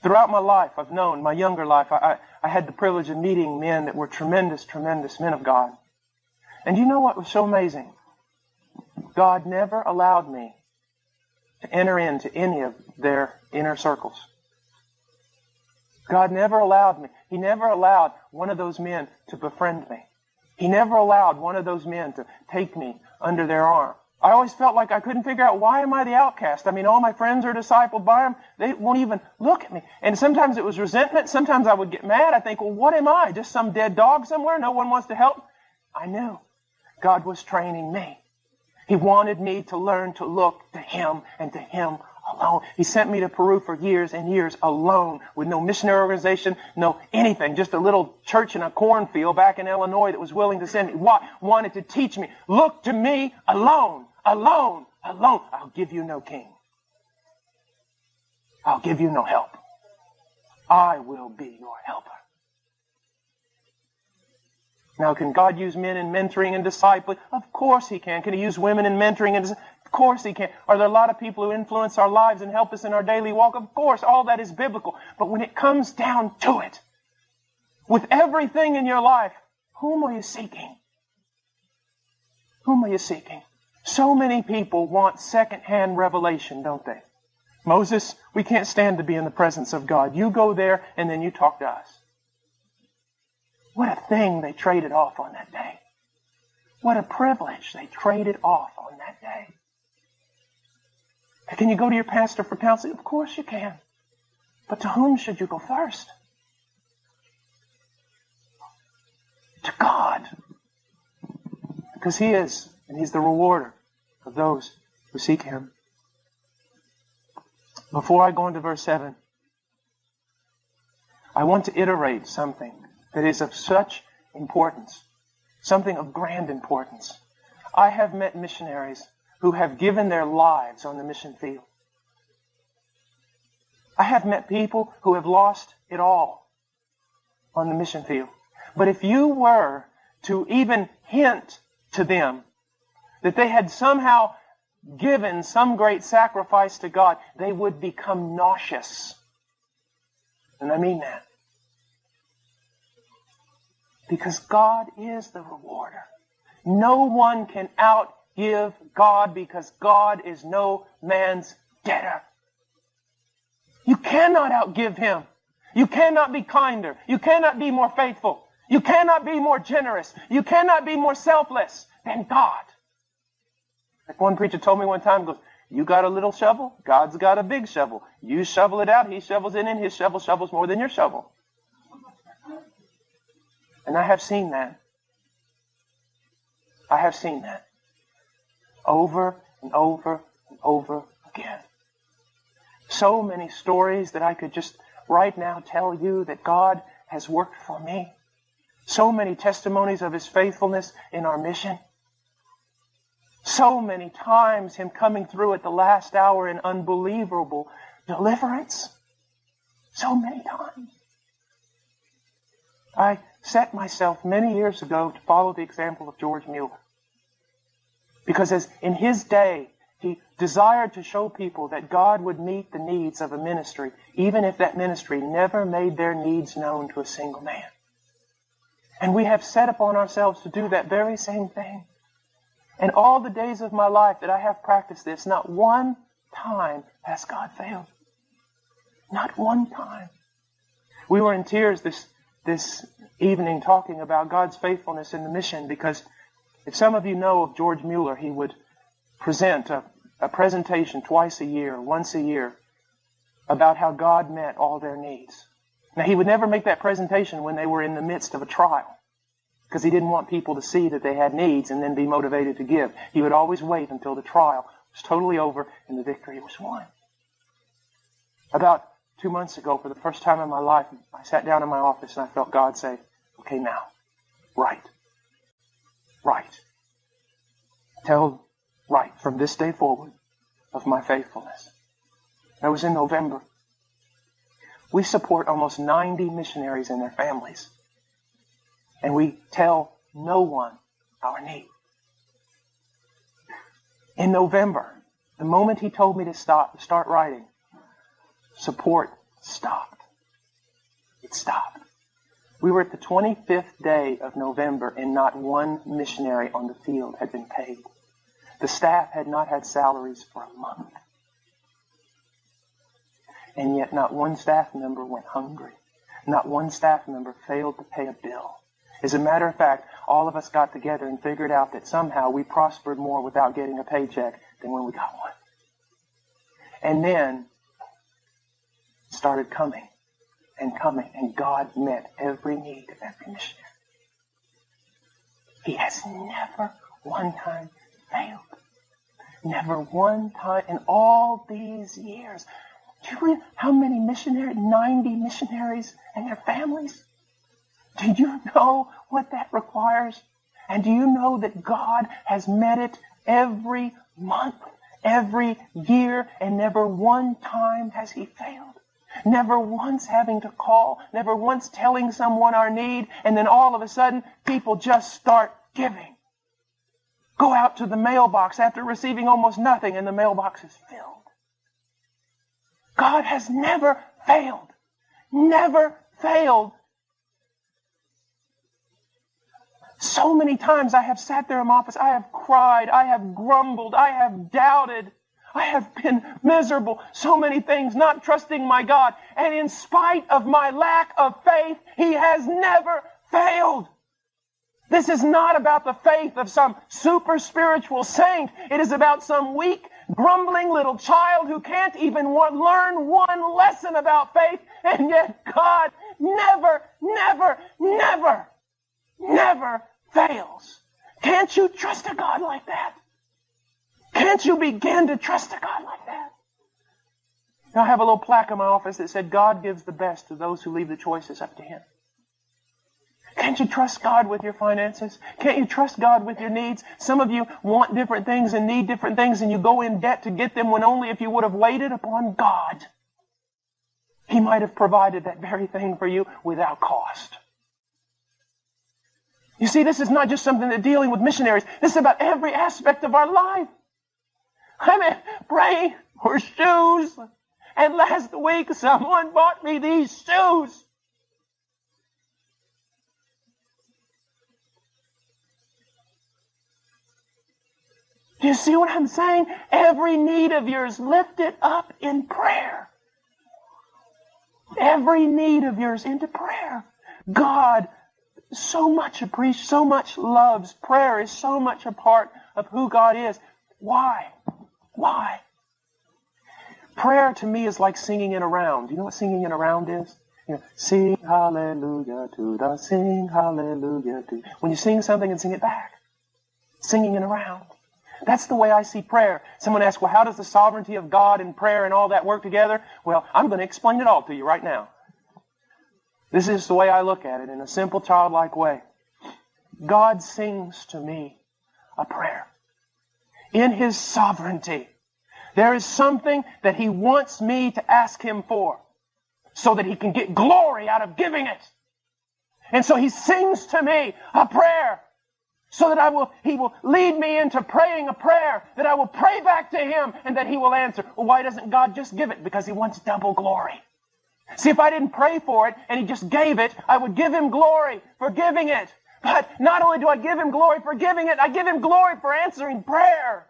throughout my life, I've known, my younger life, I had the privilege of meeting men that were tremendous, tremendous men of God. And you know what was so amazing? God never allowed me to enter into any of their inner circles. God never allowed me. He never allowed one of those men to befriend me. He never allowed one of those men to take me under their arm. I always felt like I couldn't figure out, why am I the outcast? I mean, all my friends are discipled by Him. They won't even look at me. And sometimes it was resentment. Sometimes I would get mad. I think, well, what am I? Just some dead dog somewhere? No one wants to help? I knew God was training me. He wanted me to learn to look to Him and to Him alone. He sent me to Peru for years and years alone, with no missionary organization, no anything. Just a little church in a cornfield back in Illinois that was willing to send me. Wanted to teach me. Look to me alone, alone, alone. I'll give you no king. I'll give you no help. I will be your helper. Now, can God use men in mentoring and discipling? Of course He can. Can He use women in mentoring and discipling? Of course He can. Are there a lot of people who influence our lives and help us in our daily walk? Of course, all that is biblical. But when it comes down to it, with everything in your life, whom are you seeking? Whom are you seeking? So many people want second-hand revelation, don't they? Moses, we can't stand to be in the presence of God. You go there and then you talk to us. What a thing they traded off on that day. What a privilege they traded off on that day. Can you go to your pastor for counseling? Of course you can. But to whom should you go first? To God. Because He is, and He's the rewarder of those who seek Him. Before I go into verse 7, I want to iterate something that is of such importance, something of grand importance. I have met missionaries who have given their lives on the mission field. I have met people who have lost it all on the mission field. But if you were to even hint to them that they had somehow given some great sacrifice to God, they would become nauseous. And I mean that. Because God is the rewarder. No one can outgive God, because God is no man's debtor. You cannot outgive Him. You cannot be kinder. You cannot be more faithful. You cannot be more generous. You cannot be more selfless than God. Like one preacher told me one time, goes, you got a little shovel, God's got a big shovel. You shovel it out, He shovels it in, His shovel shovels more than your shovel. And I have seen that. I have seen that. Over and over and over again. So many stories that I could just right now tell you that God has worked for me. So many testimonies of His faithfulness in our mission. So many times Him coming through at the last hour in unbelievable deliverance. So many times. I set myself many years ago to follow the example of George Mueller. Because as in his day, he desired to show people that God would meet the needs of a ministry, even if that ministry never made their needs known to a single man. And we have set upon ourselves to do that very same thing. And all the days of my life that I have practiced this, not one time has God failed. Not one time. We were in tears this evening talking about God's faithfulness in the mission, because if some of you know of George Mueller, he would present a presentation twice a year, once a year, about how God met all their needs. Now, he would never make that presentation when they were in the midst of a trial. because he didn't want people to see that they had needs and then be motivated to give. He would always wait until the trial was totally over and the victory was won. About 2 months ago, for the first time in my life, I sat down in my office and I felt God say, okay, now, write. Tell, write from this day forward of my faithfulness. That was in November. We support almost 90 missionaries and their families. And we tell no one our need. In November, the moment he told me to start writing, support stopped. It stopped. We were at the 25th day of November and not one missionary on the field had been paid. The staff had not had salaries for a month. And yet not one staff member went hungry. Not one staff member failed to pay a bill. As a matter of fact, all of us got together and figured out that somehow we prospered more without getting a paycheck than when we got one. And then it started coming, and God met every need of every missionary. He has never one time failed. Never one time in all these years. Do you read how many missionaries? 90 missionaries and their families? Do you know what that requires? And do you know that God has met it every month, every year, and never one time has He failed? Never once having to call, never once telling someone our need, and then all of a sudden, people just start giving. Go out to the mailbox after receiving almost nothing, and the mailbox is filled. God has never failed. Never failed. So many times I have sat there in my office, I have cried, I have grumbled, I have doubted, I have been miserable, so many things, not trusting my God. And in spite of my lack of faith, He has never failed. This is not about the faith of some super spiritual saint. It is about some weak, grumbling little child who can't even learn one lesson about faith. And yet God never fails. Can't you trust a God like that? Can't you begin to trust a God like that? Now, I have a little plaque in my office that said, God gives the best to those who leave the choices up to Him. Can't you trust God with your finances? Can't you trust God with your needs? Some of you want different things and need different things, and you go in debt to get them when only if you would have waited upon God, He might have provided that very thing for you without cost. You see, this is not just something that dealing with missionaries. This is about every aspect of our life. I mean, praying for shoes. And last week, someone bought me these shoes. Do you see what I'm saying? Every need of yours, lift it up in prayer. Every need of yours into prayer. God so much appreciates, so much loves. Prayer is so much a part of who God is. Why? Why? Prayer to me is like singing in a round. Do you know what singing in a round is? You know, sing hallelujah to the sing hallelujah to. When you sing something and sing it back. Singing in a round. That's the way I see prayer. Someone asks, well, how does the sovereignty of God and prayer and all that work together? Well, I'm going to explain it all to you right now. This is the way I look at it in a simple, childlike way. God sings to me a prayer. In His sovereignty, there is something that He wants me to ask Him for so that He can get glory out of giving it. And so He sings to me a prayer so that He will lead me into praying a prayer that I will pray back to Him and that He will answer. Well, why doesn't God just give it? Because He wants double glory. See, if I didn't pray for it and He just gave it, I would give Him glory for giving it. But not only do I give Him glory for giving it, I give Him glory for answering prayer.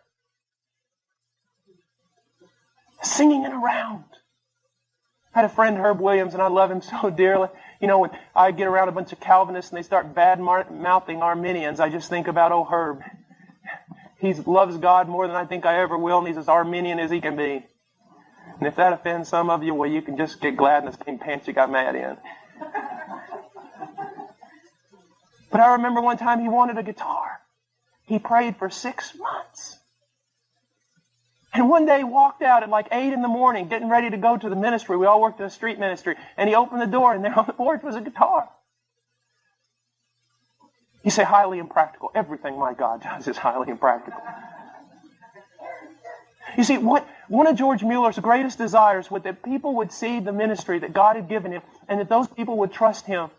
Singing it around. I had a friend, Herb Williams, and I love him so dearly. You know, when I get around a bunch of Calvinists and they start bad-mouthing Arminians, I just think about, oh, Herb. He loves God more than I think I ever will, and he's as Arminian as he can be. And if that offends some of you, well, you can just get glad in the same pants you got mad in. But I remember one time he wanted a guitar. He prayed for 6 months. And one day he walked out at like 8 in the morning, getting ready to go to the ministry. We all worked in a street ministry. And he opened the door, and there on the porch was a guitar. You say highly impractical. Everything my God does is highly impractical. You see, one of George Mueller's greatest desires was that people would see the ministry that God had given him, and that those people would trust him,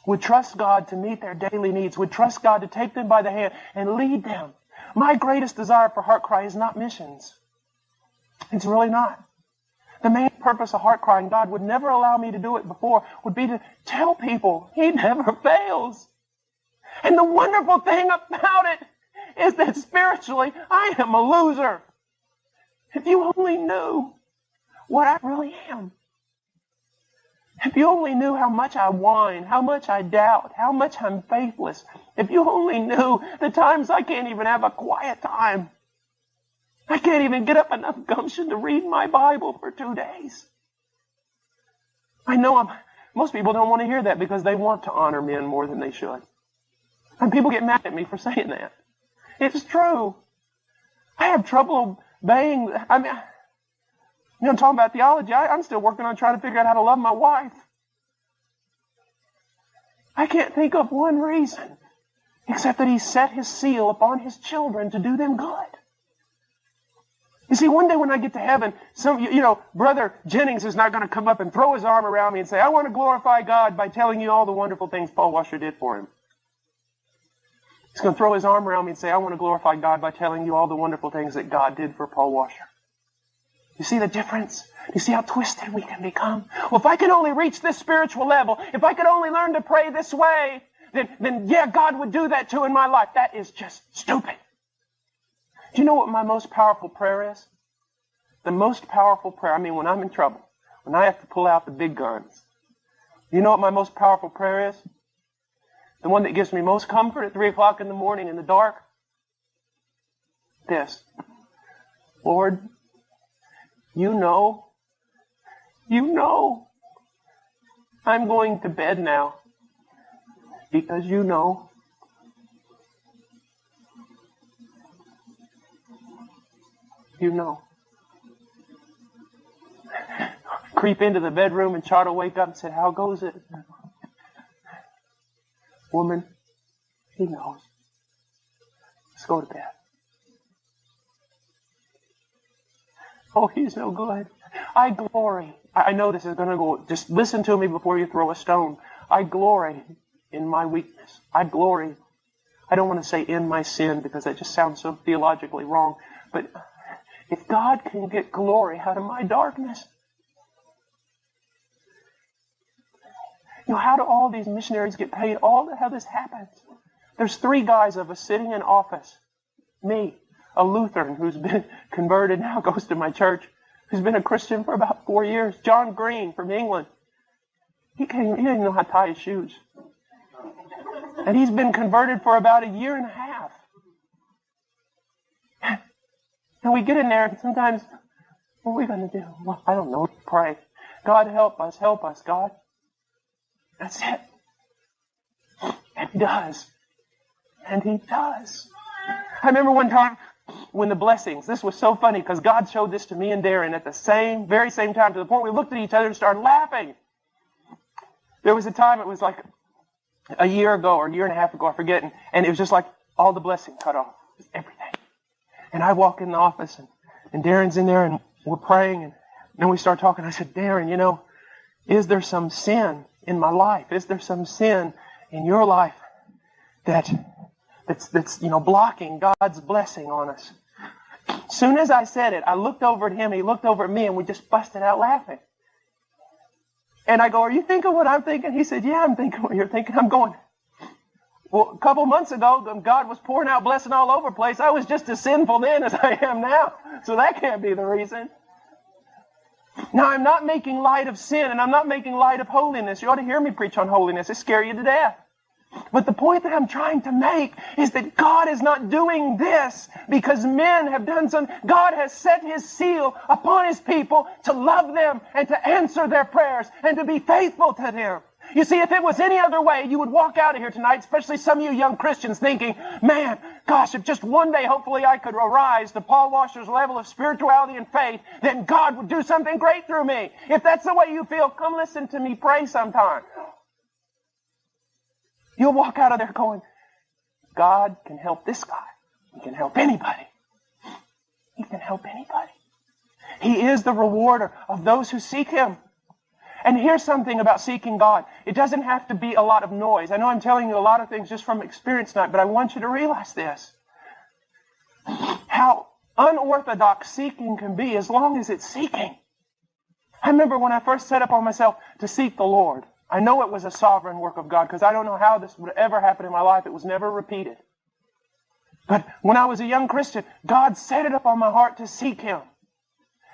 would trust God to meet their daily needs, would trust God to take them by the hand and lead them. My greatest desire for HeartCry is not missions. It's really not. The main purpose of HeartCry, and God would never allow me to do it before, would be to tell people He never fails. And the wonderful thing about it is that spiritually, I am a loser. If you only knew what I really am. If you only knew how much I whine, how much I doubt, how much I'm faithless. If you only knew the times I can't even have a quiet time. I can't even get up enough gumption to read my Bible for 2 days. I know most people don't want to hear that because they want to honor men more than they should. And people get mad at me for saying that. It's true. I have trouble obeying. Talking about theology, I'm still working on trying to figure out how to love my wife. I can't think of one reason except that He set His seal upon His children to do them good. You see, one day when I get to heaven, Brother Jennings is not going to come up and throw his arm around me and say, I want to glorify God by telling you all the wonderful things Paul Washer did for him. He's going to throw his arm around me and say, I want to glorify God by telling you all the wonderful things that God did for Paul Washer. You see the difference? You see how twisted we can become? Well, if I could only reach this spiritual level, if I could only learn to pray this way, then yeah, God would do that too in my life. That is just stupid. Do you know what my most powerful prayer is? The most powerful prayer, when I'm in trouble, when I have to pull out the big guns. You know what my most powerful prayer is? The one that gives me most comfort at 3 o'clock in the morning in the dark? This. Lord, you know, I'm going to bed now because you know. You know. Creep into the bedroom and Chart will wake up and say, how goes it? Woman, He knows. Let's go to bed. Oh, He's no good. I glory. I know this is going to go. Just listen to me before you throw a stone. I glory in my weakness. I glory. I don't want to say in my sin because that just sounds so theologically wrong. But if God can get glory out of my darkness, how do all these missionaries get paid? How this happens? There's 3 guys of us sitting in office. Me, a Lutheran who's been converted now, goes to my church, who's been a Christian for about 4 years. John Green from England. He doesn't even know how to tie his shoes. And he's been converted for about 1.5 years. And we get in there and sometimes, what are we going to do? Well, I don't know. Pray. God, help us, God. That's it. And He does. And He does. I remember one time when the blessings, this was so funny because God showed this to me and Darren at the very same time, to the point we looked at each other and started laughing. There was a time, it was like a year ago or 1.5 years ago, I forget, and it was just like all the blessing cut off. Everything. And I walk in the office and Darren's in there and we're praying and then we start talking. I said, Darren, is there some sin in my life? Is there some sin in your life that's blocking God's blessing on us? As soon as I said it, I looked over at him, he looked over at me, and we just busted out laughing. And I go, are you thinking what I'm thinking? He said, yeah, I'm thinking what you're thinking. I'm going, well, a couple months ago, God was pouring out blessing all over the place. I was just as sinful then as I am now. So that can't be the reason. Now, I'm not making light of sin, and I'm not making light of holiness. You ought to hear me preach on holiness. It scare you to death. But the point that I'm trying to make is that God is not doing this because men have done something. God has set His seal upon His people to love them and to answer their prayers and to be faithful to them. You see, if it was any other way, you would walk out of here tonight, especially some of you young Christians, thinking, man, gosh, if just one day, hopefully I could arise to Paul Washer's level of spirituality and faith, then God would do something great through me. If that's the way you feel, come listen to me pray sometime. You'll walk out of there going, God can help this guy. He can help anybody. He can help anybody. He is the rewarder of those who seek Him. And here's something about seeking God. It doesn't have to be a lot of noise. I know I'm telling you a lot of things just from experience tonight, but I want you to realize this. How unorthodox seeking can be as long as it's seeking. I remember when I first set up on myself to seek the Lord. I know it was a sovereign work of God because I don't know how this would ever happen in my life. It was never repeated. But when I was a young Christian, God set it up on my heart to seek Him.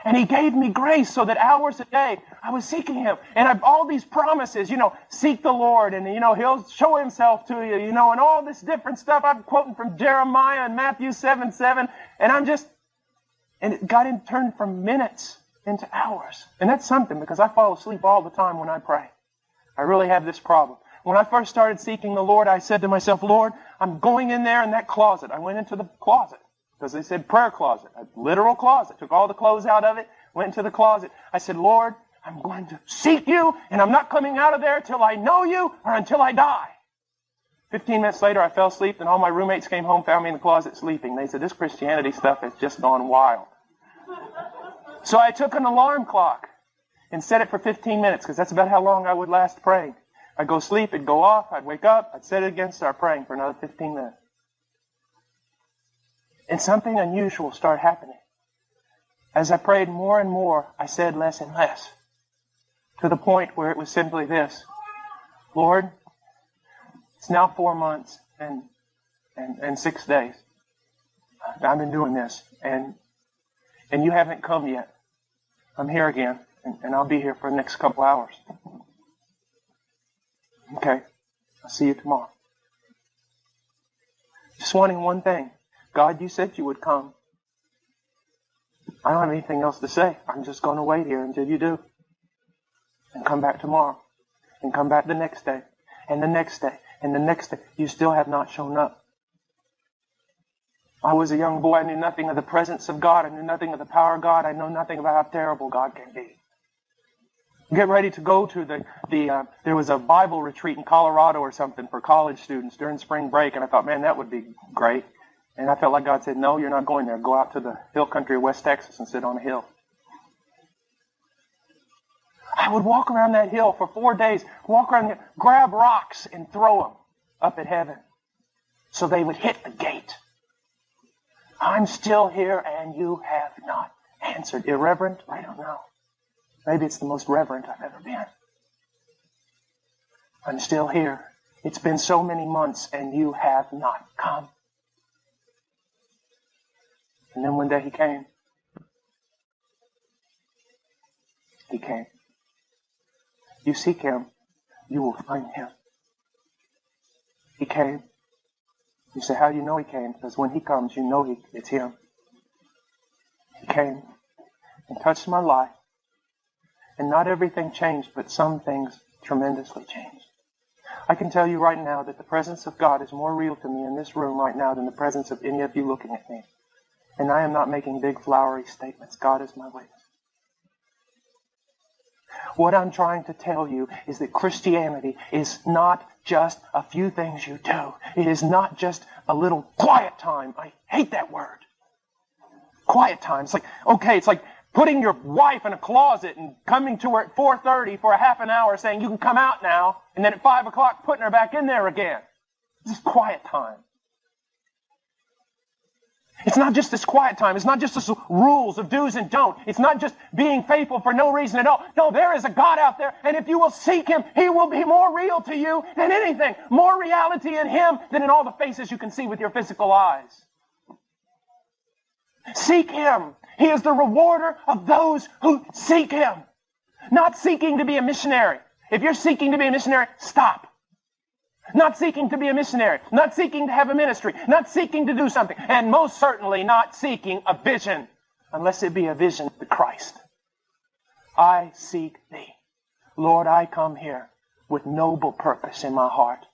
And He gave me grace so that hours a day I was seeking Him. And I've all these promises, seek the Lord and, He'll show Himself to you, and all this different stuff. I'm quoting from Jeremiah and Matthew 7:7. And it got turned from minutes into hours. And that's something because I fall asleep all the time when I pray. I really have this problem. When I first started seeking the Lord, I said to myself, Lord, I'm going in there in that closet. I went into the closet. Because they said prayer closet, a literal closet. Took all the clothes out of it, went into the closet. I said, Lord, I'm going to seek you, and I'm not coming out of there till I know you or until I die. 15 minutes later, I fell asleep, and all my roommates came home, found me in the closet sleeping. They said, this Christianity stuff has just gone wild. So I took an alarm clock and set it for 15 minutes, because that's about how long I would last praying. I'd go sleep, it'd go off, I'd wake up, I'd set it again, start praying for another 15 minutes. And something unusual started happening. As I prayed more and more, I said less and less. To the point where it was simply this. Lord, it's now 4 months and 6 days. I've been doing this. And you haven't come yet. I'm here again. And I'll be here for the next couple hours. Okay. I'll see you tomorrow. Just wanting one thing. God, you said you would come. I don't have anything else to say. I'm just going to wait here until you do. And come back tomorrow. And come back the next day. And the next day. And the next day. You still have not shown up. I was a young boy. I knew nothing of the presence of God. I knew nothing of the power of God. I know nothing about how terrible God can be. Get ready to go to there was a Bible retreat in Colorado or something for college students during spring break. And I thought, man, that would be great. And I felt like God said, no, you're not going there. Go out to the hill country of West Texas and sit on a hill. I would walk around that hill for 4 days, walk around there, grab rocks and throw them up at heaven so they would hit the gate. I'm still here and you have not answered. Irreverent? I don't know. Maybe it's the most reverent I've ever been. I'm still here. It's been so many months and you have not come. And then one day He came. He came. You seek Him, you will find Him. He came. You say, how do you know He came? Because when He comes, you know it's Him. He came and touched my life. And not everything changed, but some things tremendously changed. I can tell you right now that the presence of God is more real to me in this room right now than the presence of any of you looking at me. And I am not making big flowery statements. God is my witness. What I'm trying to tell you is that Christianity is not just a few things you do. It is not just a little quiet time. I hate that word. Quiet time. It's like putting your wife in a closet and coming to her at 4:30 for a half an hour saying, you can come out now, and then at 5 o'clock putting her back in there again. This is quiet time. It's not just this quiet time. It's not just this rules of do's and don't. It's not just being faithful for no reason at all. No, there is a God out there, and if you will seek Him, He will be more real to you than anything. More reality in Him than in all the faces you can see with your physical eyes. Seek Him. He is the rewarder of those who seek Him. Not seeking to be a missionary. If you're seeking to be a missionary, stop. Not seeking to be a missionary. Not seeking to have a ministry. Not seeking to do something. And most certainly not seeking a vision. Unless it be a vision of Christ. I seek Thee. Lord, I come here. with noble purpose in my heart.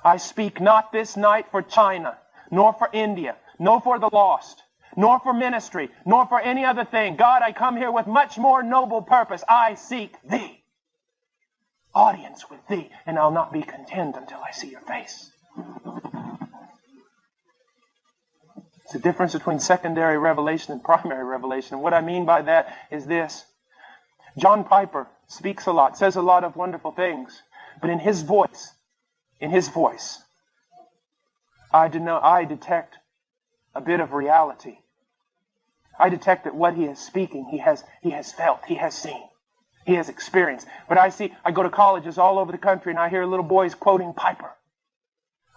I speak not this night for China, nor for India, nor for the lost, nor for ministry, nor for any other thing. God, I come here with much more noble purpose. I seek Thee. Audience with Thee, and I'll not be content until I see Your face. It's the difference between secondary revelation and primary revelation. And what I mean by that is this. John Piper speaks a lot, says a lot of wonderful things, but in his voice, I detect a bit of reality. I detect that what he is speaking, he has felt, he has seen, he has experienced. But I go to colleges all over the country and I hear little boys quoting Piper.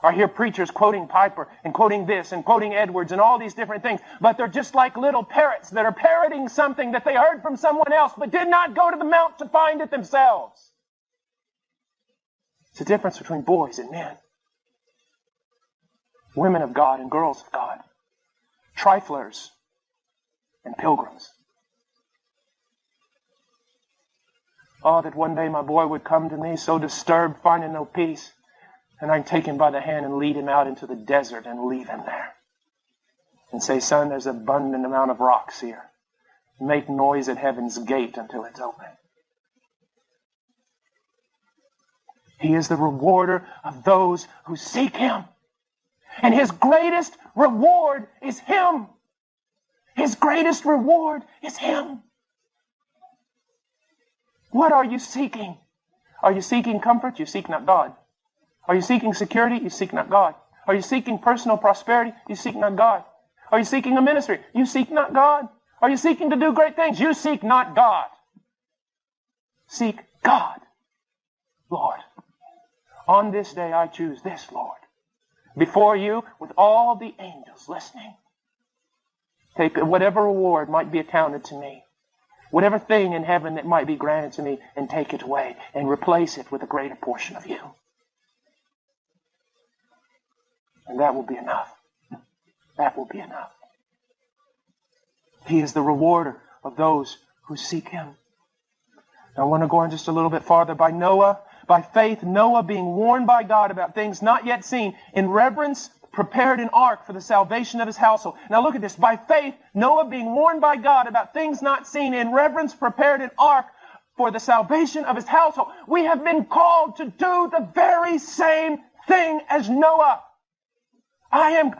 I hear preachers quoting Piper and quoting this and quoting Edwards and all these different things. But they're just like little parrots that are parroting something that they heard from someone else but did not go to the mount to find it themselves. It's the difference between boys and men. Women of God and girls of God. Triflers and pilgrims. Oh, that one day my boy would come to me so disturbed, finding no peace. And I'd take him by the hand and lead him out into the desert and leave him there. And say, son, there's an abundant amount of rocks here. Make noise at heaven's gate until it's open. He is the rewarder of those who seek Him. And His greatest reward is Him. His greatest reward is Him. What are you seeking? Are you seeking comfort? You seek not God. Are you seeking security? You seek not God. Are you seeking personal prosperity? You seek not God. Are you seeking a ministry? You seek not God. Are you seeking to do great things? You seek not God. Seek God. Lord, on this day I choose this, Lord. Before You, with all the angels listening. Take whatever reward might be accounted to me. Whatever thing in heaven that might be granted to me, and take it away and replace it with a greater portion of You. And that will be enough. That will be enough. He is the rewarder of those who seek Him. Now I want to go on just a little bit farther. By faith, Noah, being warned by God about things not yet seen, in reverence prepared an ark for the salvation of his household. Now look at this. By faith, Noah, being warned by God about things not seen, in reverence prepared an ark for the salvation of his household. We have been called to do the very same thing as Noah.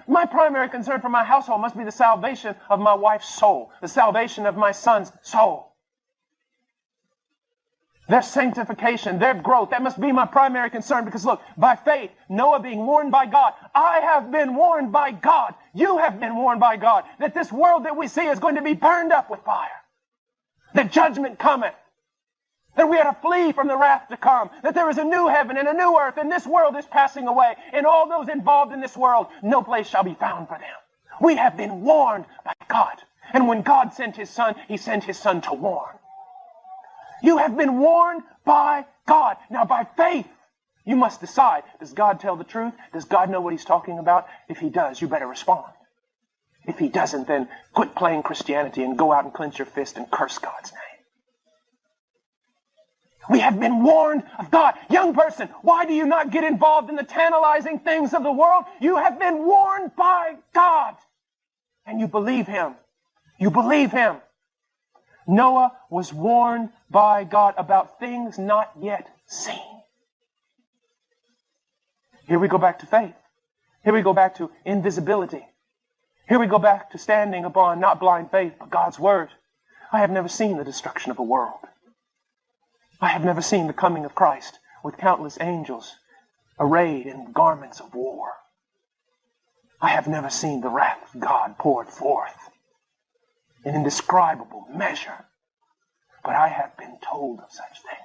My primary concern for my household must be the salvation of my wife's soul, the salvation of my son's soul. Their sanctification, their growth, that must be my primary concern. Because look, by faith, Noah being warned by God, I have been warned by God, you have been warned by God, that this world that we see is going to be burned up with fire. That judgment cometh. That we are to flee from the wrath to come. That there is a new heaven and a new earth, and this world is passing away. And all those involved in this world, no place shall be found for them. We have been warned by God. And when God sent His Son, He sent His Son to warn. You have been warned by God. Now by faith, you must decide, does God tell the truth? Does God know what He's talking about? If He does, you better respond. If He doesn't, then quit playing Christianity and go out and clench your fist and curse God's name. We have been warned of God. Young person, why do you not get involved in the tantalizing things of the world? You have been warned by God. And you believe Him. You believe Him. Noah was warned by God about things not yet seen. Here we go back to faith. Here we go back to invisibility. Here we go back to standing upon not blind faith, but God's Word. I have never seen the destruction of a world. I have never seen the coming of Christ with countless angels arrayed in garments of war. I have never seen the wrath of God poured forth in indescribable measure. But I have been told of such things.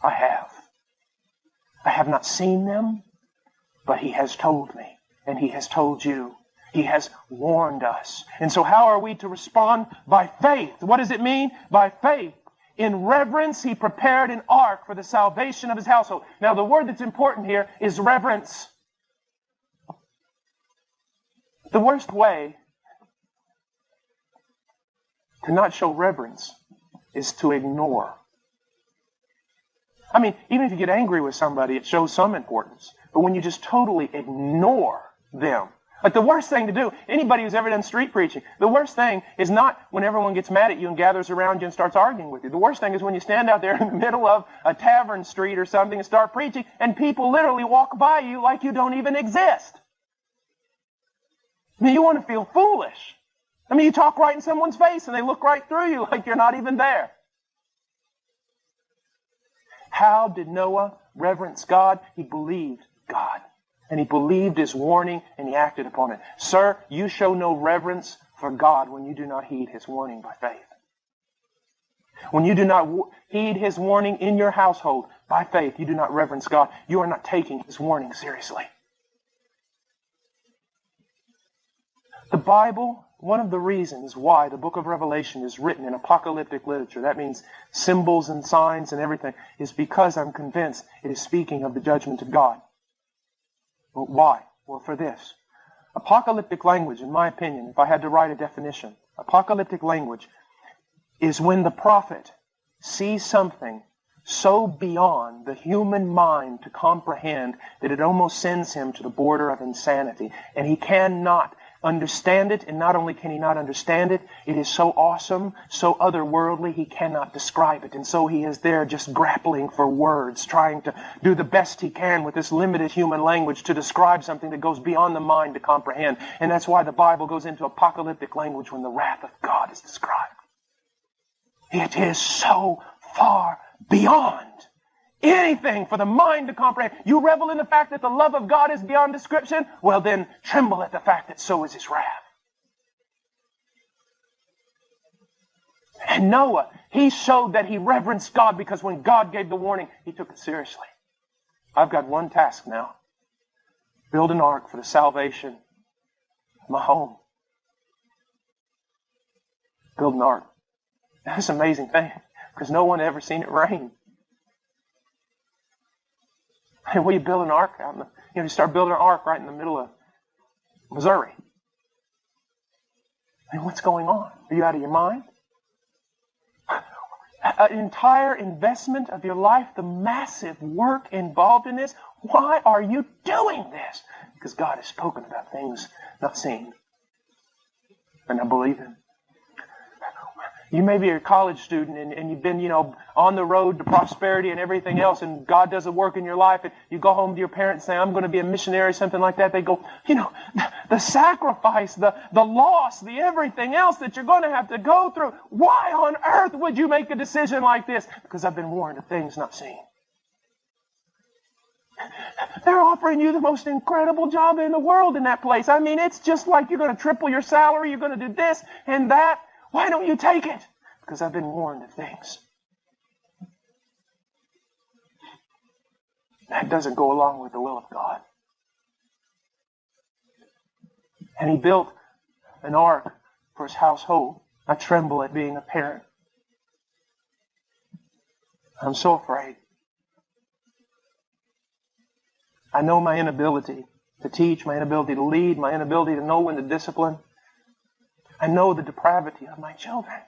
I have. I have not seen them, but He has told me, and He has told you. He has warned us. And so how are we to respond? By faith. What does it mean? By faith. In reverence, He prepared an ark for the salvation of His household. Now, the word that's important here is reverence. The worst way to not show reverence is to ignore. I mean, even if you get angry with somebody, it shows some importance. But when you just totally ignore them, like the worst thing to do, anybody who's ever done street preaching, the worst thing is not when everyone gets mad at you and gathers around you and starts arguing with you. The worst thing is when you stand out there in the middle of a tavern street or something and start preaching, and people literally walk by you like you don't even exist. I mean, you want to feel foolish. I mean, you talk right in someone's face and they look right through you like you're not even there. How did Noah reverence God? He believed God. And he believed his warning and he acted upon it. Sir, you show no reverence for God when you do not heed his warning by faith. When you do not heed his warning in your household by faith, you do not reverence God. You are not taking his warning seriously. The Bible, one of the reasons why the book of Revelation is written in apocalyptic literature, that means symbols and signs and everything, is because I'm convinced it is speaking of the judgment of God. Well, why? Well, for this. Apocalyptic language, in my opinion, if I had to write a definition, apocalyptic language is when the prophet sees something so beyond the human mind to comprehend that it almost sends him to the border of insanity. And he cannot understand it, and not only can he not understand it, it is so awesome, so otherworldly, he cannot describe it. And so he is there just grappling for words, trying to do the best he can with this limited human language to describe something that goes beyond the mind to comprehend. And that's why the Bible goes into apocalyptic language when the wrath of God is described. It is so far beyond anything for the mind to comprehend. You revel in the fact that the love of God is beyond description? Well, then tremble at the fact that so is his wrath. And Noah, he showed that he reverenced God because when God gave the warning, he took it seriously. I've got one task now. Build an ark for the salvation of my home. Build an ark. That's an amazing thing because no one ever seen it rain. Hey, well, you build an ark out in the, you start building an ark right in the middle of Missouri. I mean, what's going on? Are you out of your mind? An entire investment of your life, the massive work involved in this. Why are you doing this? Because God has spoken about things not seen. And I believe Him. You may be a college student and you've been, on the road to prosperity and everything else, and God does a work in your life, and you go home to your parents and say, I'm going to be a missionary, something like that. They go, the sacrifice, the loss, the everything else that you're going to have to go through. Why on earth would you make a decision like this? Because I've been warned of things not seen. They're offering you the most incredible job in the world in that place. I mean, it's just like you're going to triple your salary, you're going to do this and that. Why don't you take it? Because I've been warned of things. That doesn't go along with the will of God. And he built an ark for his household. I tremble at being a parent. I'm so afraid. I know my inability to teach, my inability to lead, my inability to know when to discipline. I know the depravity of my children.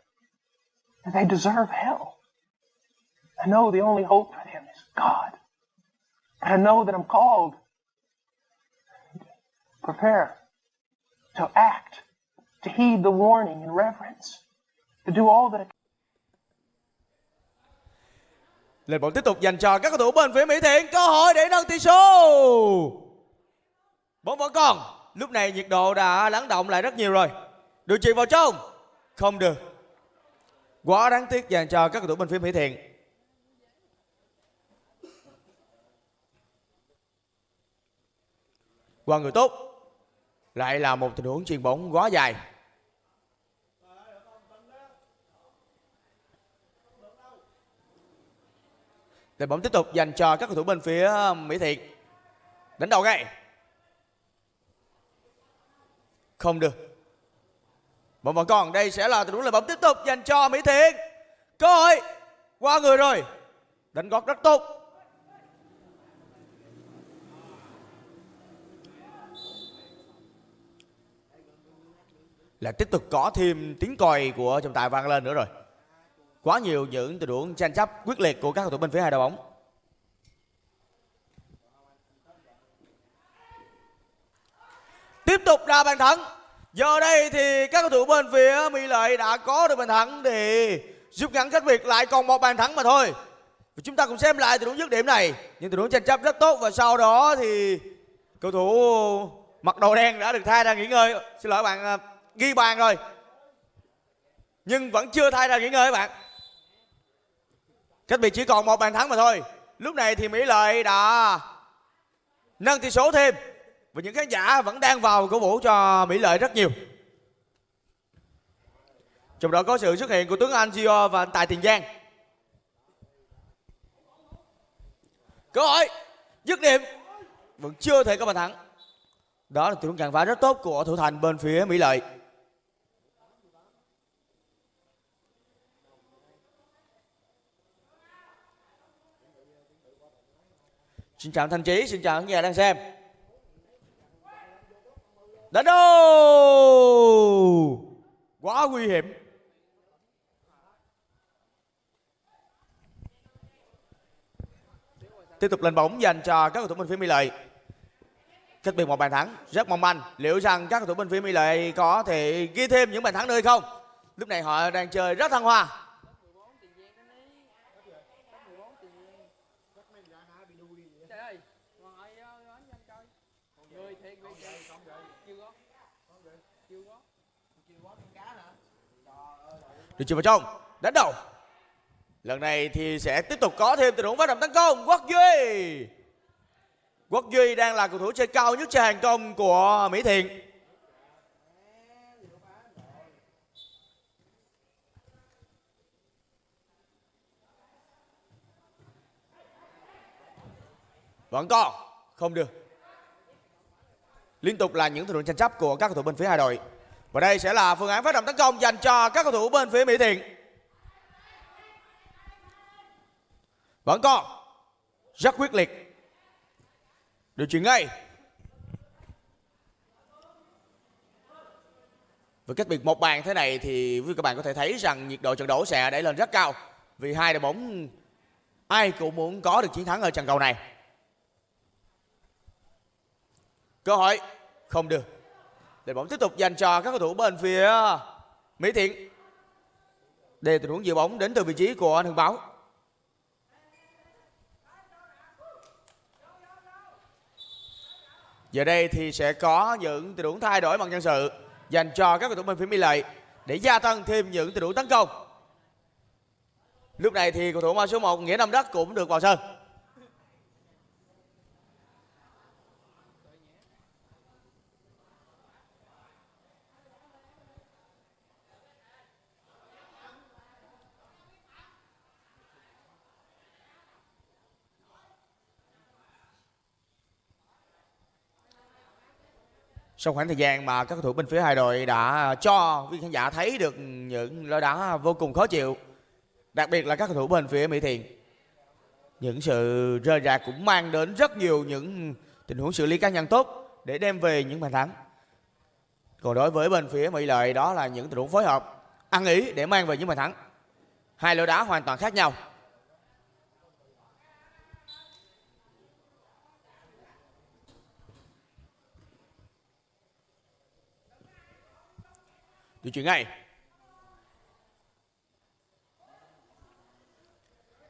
And they deserve hell. I know the only hope for them is God. But I know that I'm called to prepare, to act, to heed the warning in reverence, to do all that I can. Lời bóng tiếp tục dành cho các cầu thủ bên phía Mỹ Thiện. Cơ hội để nâng tỷ số. Bóng vẫn còn. Lúc này nhiệt độ đã lắng động lại rất nhiều rồi. Được chuyền vào trong. Không được. Quá đáng tiếc dành cho các cầu thủ bên phía Mỹ Thiện. Qua người tốt. Lại là một tình huống chuyền bóng quá dài. Lời bóng tiếp tục dành cho các cầu thủ bên phía Mỹ Thiện. Đánh đầu ngay. Không được. Bóng vẫn còn. Đây sẽ là tình huống lời bóng tiếp tục dành cho Mỹ Thiện. Cơ hội. Qua người rồi. Đánh gót rất tốt. Lại tiếp tục có thêm tiếng còi của trọng tài vang lên nữa rồi. Quá nhiều những tình huống tranh chấp quyết liệt của các cầu thủ bên phía hai đội bóng. tục ra bàn thắng. Giờ đây thì các cầu thủ bên phía Mỹ Lợi đã có được bàn thắng để giúp ngắn cách biệt, lại còn một bàn thắng mà thôi. Và chúng ta cùng xem lại tình huống dứt điểm này. Những tình huống tranh chấp rất tốt và sau đó thì cầu thủ mặc đồ đen đã được thay ra nghỉ ngơi. Xin lỗi bạn, ghi bàn rồi nhưng vẫn chưa thay ra nghỉ ngơi các bạn. Cách biệt chỉ còn một bàn thắng mà thôi. Lúc này thì Mỹ Lợi đã nâng tỷ số thêm và những khán giả vẫn đang vào cổ vũ cho Mỹ Lợi rất nhiều. Trong đó có sự xuất hiện của Tuấn Anh, Gio và anh Tài Tiền Giang. Cơ hội dứt điểm vẫn chưa thể có bàn thắng. Đó là tình huống cản phá rất tốt của thủ thành bên phía Mỹ Lợi. Xin chào Thanh Trí, xin chào khán giả đang xem. Đánh đâu quá nguy hiểm. Tiếp tục lên bóng dành cho các cầu thủ bên phía Mỹ Lợi. Cách biệt một bàn thắng rất mong manh. Liệu rằng các cầu thủ bên phía Mỹ Lợi có thể ghi thêm những bàn thắng nữa hay không? Lúc này họ đang chơi rất thăng hoa. Được chưa vào trong, đánh đầu. Lần này thì sẽ tiếp tục có thêm tình huống phát động tấn công. Quốc Duy đang là cầu thủ chơi cao nhất trên hàng công của Mỹ Thiện. Vẫn còn, không được. Liên tục là những tình huống tranh chấp của các cầu thủ bên phía hai đội. Và đây sẽ là phương án phát động tấn công dành cho các cầu thủ bên phía Mỹ Thiện. Vẫn còn, rất quyết liệt. Điều chỉnh ngay. Với cách biệt một bàn thế này thì quý các bạn có thể thấy rằng nhiệt độ trận đấu sẽ đẩy lên rất cao. Vì hai đội bóng ai cũng muốn có được chiến thắng ở trận cầu này. Cơ hội không được. Đội bóng tiếp tục dành cho các cầu thủ bên phía Mỹ Thiện. Đây là tình huống giữ bóng đến từ vị trí của anh Hưng Báo. Giờ đây thì sẽ có những tình huống thay đổi bằng nhân sự dành cho các cầu thủ bên phía Mỹ Lợi để gia tăng thêm những tình huống tấn công. Lúc này thì cầu thủ mang số 1 Nghĩa Nam Đất cũng được vào sân. Sau khoảng thời gian mà các cầu thủ bên phía hai đội đã cho quý khán giả thấy được những lối đá vô cùng khó chịu, đặc biệt là các cầu thủ bên phía Mỹ Thiện, những sự rơi rạc cũng mang đến rất nhiều những tình huống xử lý cá nhân tốt để đem về những bàn thắng. Còn đối với bên phía Mỹ Lợi đó là những tình huống phối hợp ăn ý để mang về những bàn thắng. Hai lối đá hoàn toàn khác nhau. Điều chuyển ngay.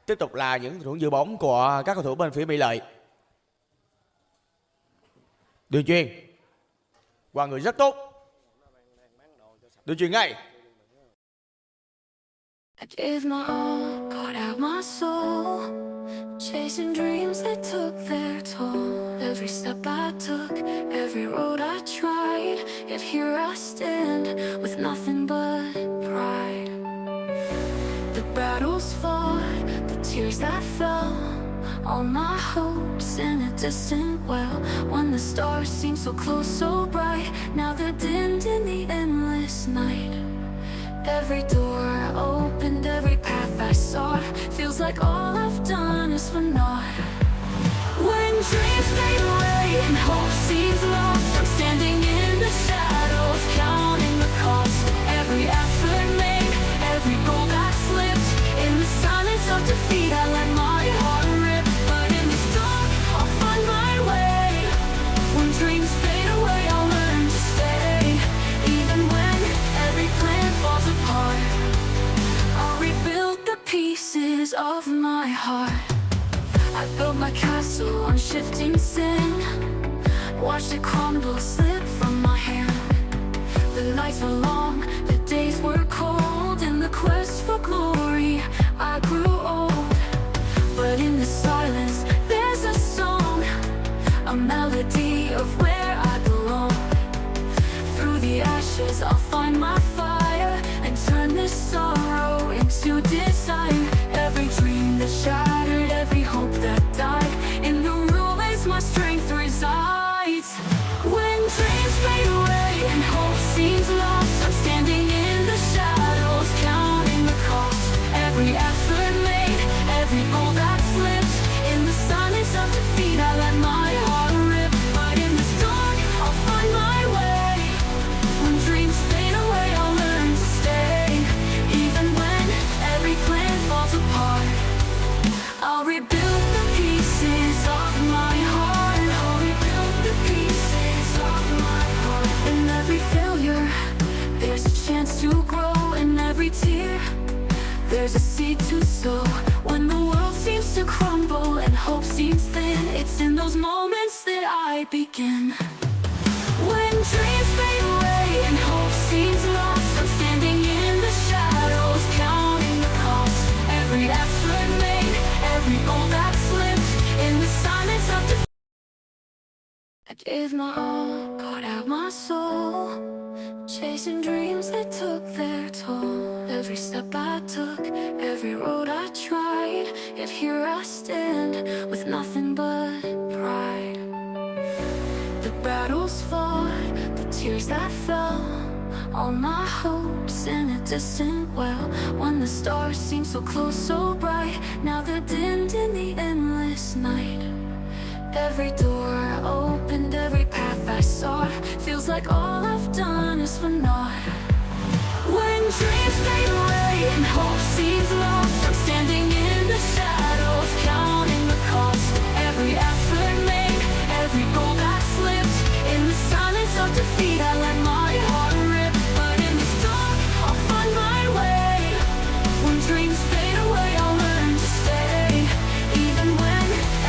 Tiếp tục là những tình huống giữ bóng của các cầu thủ bên phía Mỹ Lợi. Đường chuyền qua người rất tốt. Đường chuyền ngay. I gave my all, poured out my soul, chasing dreams that took their toll. Every step I took, every road I tried, yet here I stand with nothing but pride. The battles fought, the tears that fell, all my hopes in a distant well. When the stars seemed so close, so bright, now they're dimmed in the endless night. Every door I opened, every path I sought, feels like all I've done is for naught. When dreams fade away and hope seems lost, I'm standing in the shadows, counting the cost. Every effort made, every goal that slipped, in the silence of defeat I let my heart rip. But in this dark, I'll find my way. When dreams fade away, I'll learn to built my castle on shifting sand. Watched it crumble, slip from my hand. The nights were long, the days were cold. In the quest for glory, I grew old. But in the silence, there's a song, a melody of where I belong. Through the ashes, I'll find my fire and turn this sorrow into desire. Every dream that shattered, every hope that died, in the ruins my strength resides. When dreams fade away and hope seems lost, I'm standing in the shadows, counting the cost. Every effort made, every goal that slipped, in the silence of defeat I let my heart rip. But in this dark, I'll find my way. When dreams fade away, I'll learn to stay. Even when every plan falls apart, I'll rebuild the pieces of my heart. I'll rebuild the pieces of my heart. In every failure, there's a chance to grow. In every tear, there's a seed to sow. When the world seems to crumble and hope seems thin, it's in those moments that I begin. When dreams fade away and hope seems lost, I'm standing in the shadows, counting the cost. Every effort made, every goal that slipped, in the silence of defeat I gave my all, poured out my soul, chasing dreams that took their toll. Every step I took, every road I tried, yet here I stand with nothing but pride. The battles fought, the tears that fell, all my hopes in a distant well. When the stars seemed so close, so bright, now they're dimmed in the endless night. Every door opened, every path I sought, feels like all I've done is for naught. When dreams fade away and hope seems lost, I'm standing in the shadows, counting the cost. Every effort made, every goal that slipped, in the silence of defeat I let my heart rip. But in this dark, I'll find my way. When dreams fade away, I'll learn to stay. Even when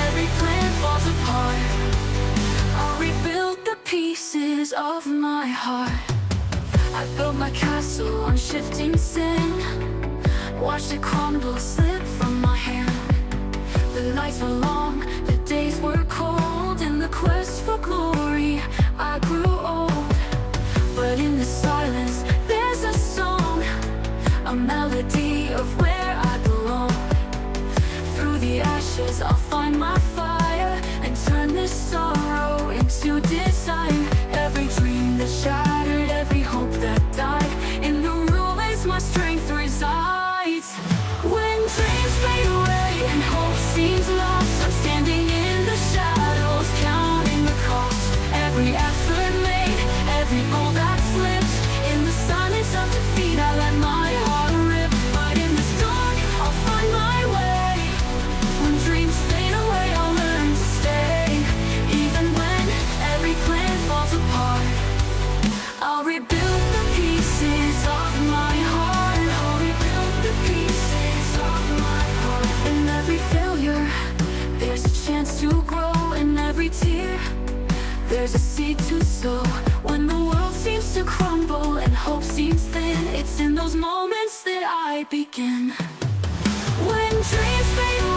every plan falls apart, I'll rebuild the pieces of my heart. I built my castle on shifting sand. Watched it crumble, slip from my hand. The nights were long, the days were cold. In the quest for glory, I grew old. But in the silence, there's a song, a melody of where I belong. Through the ashes, I'll find my fire and turn this sorrow into desire. Every dream that shattered, every hope that died, in the ruins my strength resides. When dreams fade away and hope seems lost, I'm standing in the shadows, counting the cost. Every effort made, every goal that slipped, in the silence of defeat I let my heart rip. But in this dark, I'll find my way. When dreams fade away, I'll learn to stay. Even when every plan falls apart, I'll rebuild the pieces of my heart. I'll rebuild the pieces of my heart. In every failure, there's a chance to grow. In every tear, there's a seed to sow. When the world seems to crumble and hope seems thin, it's in those moments that I begin. When dreams fade away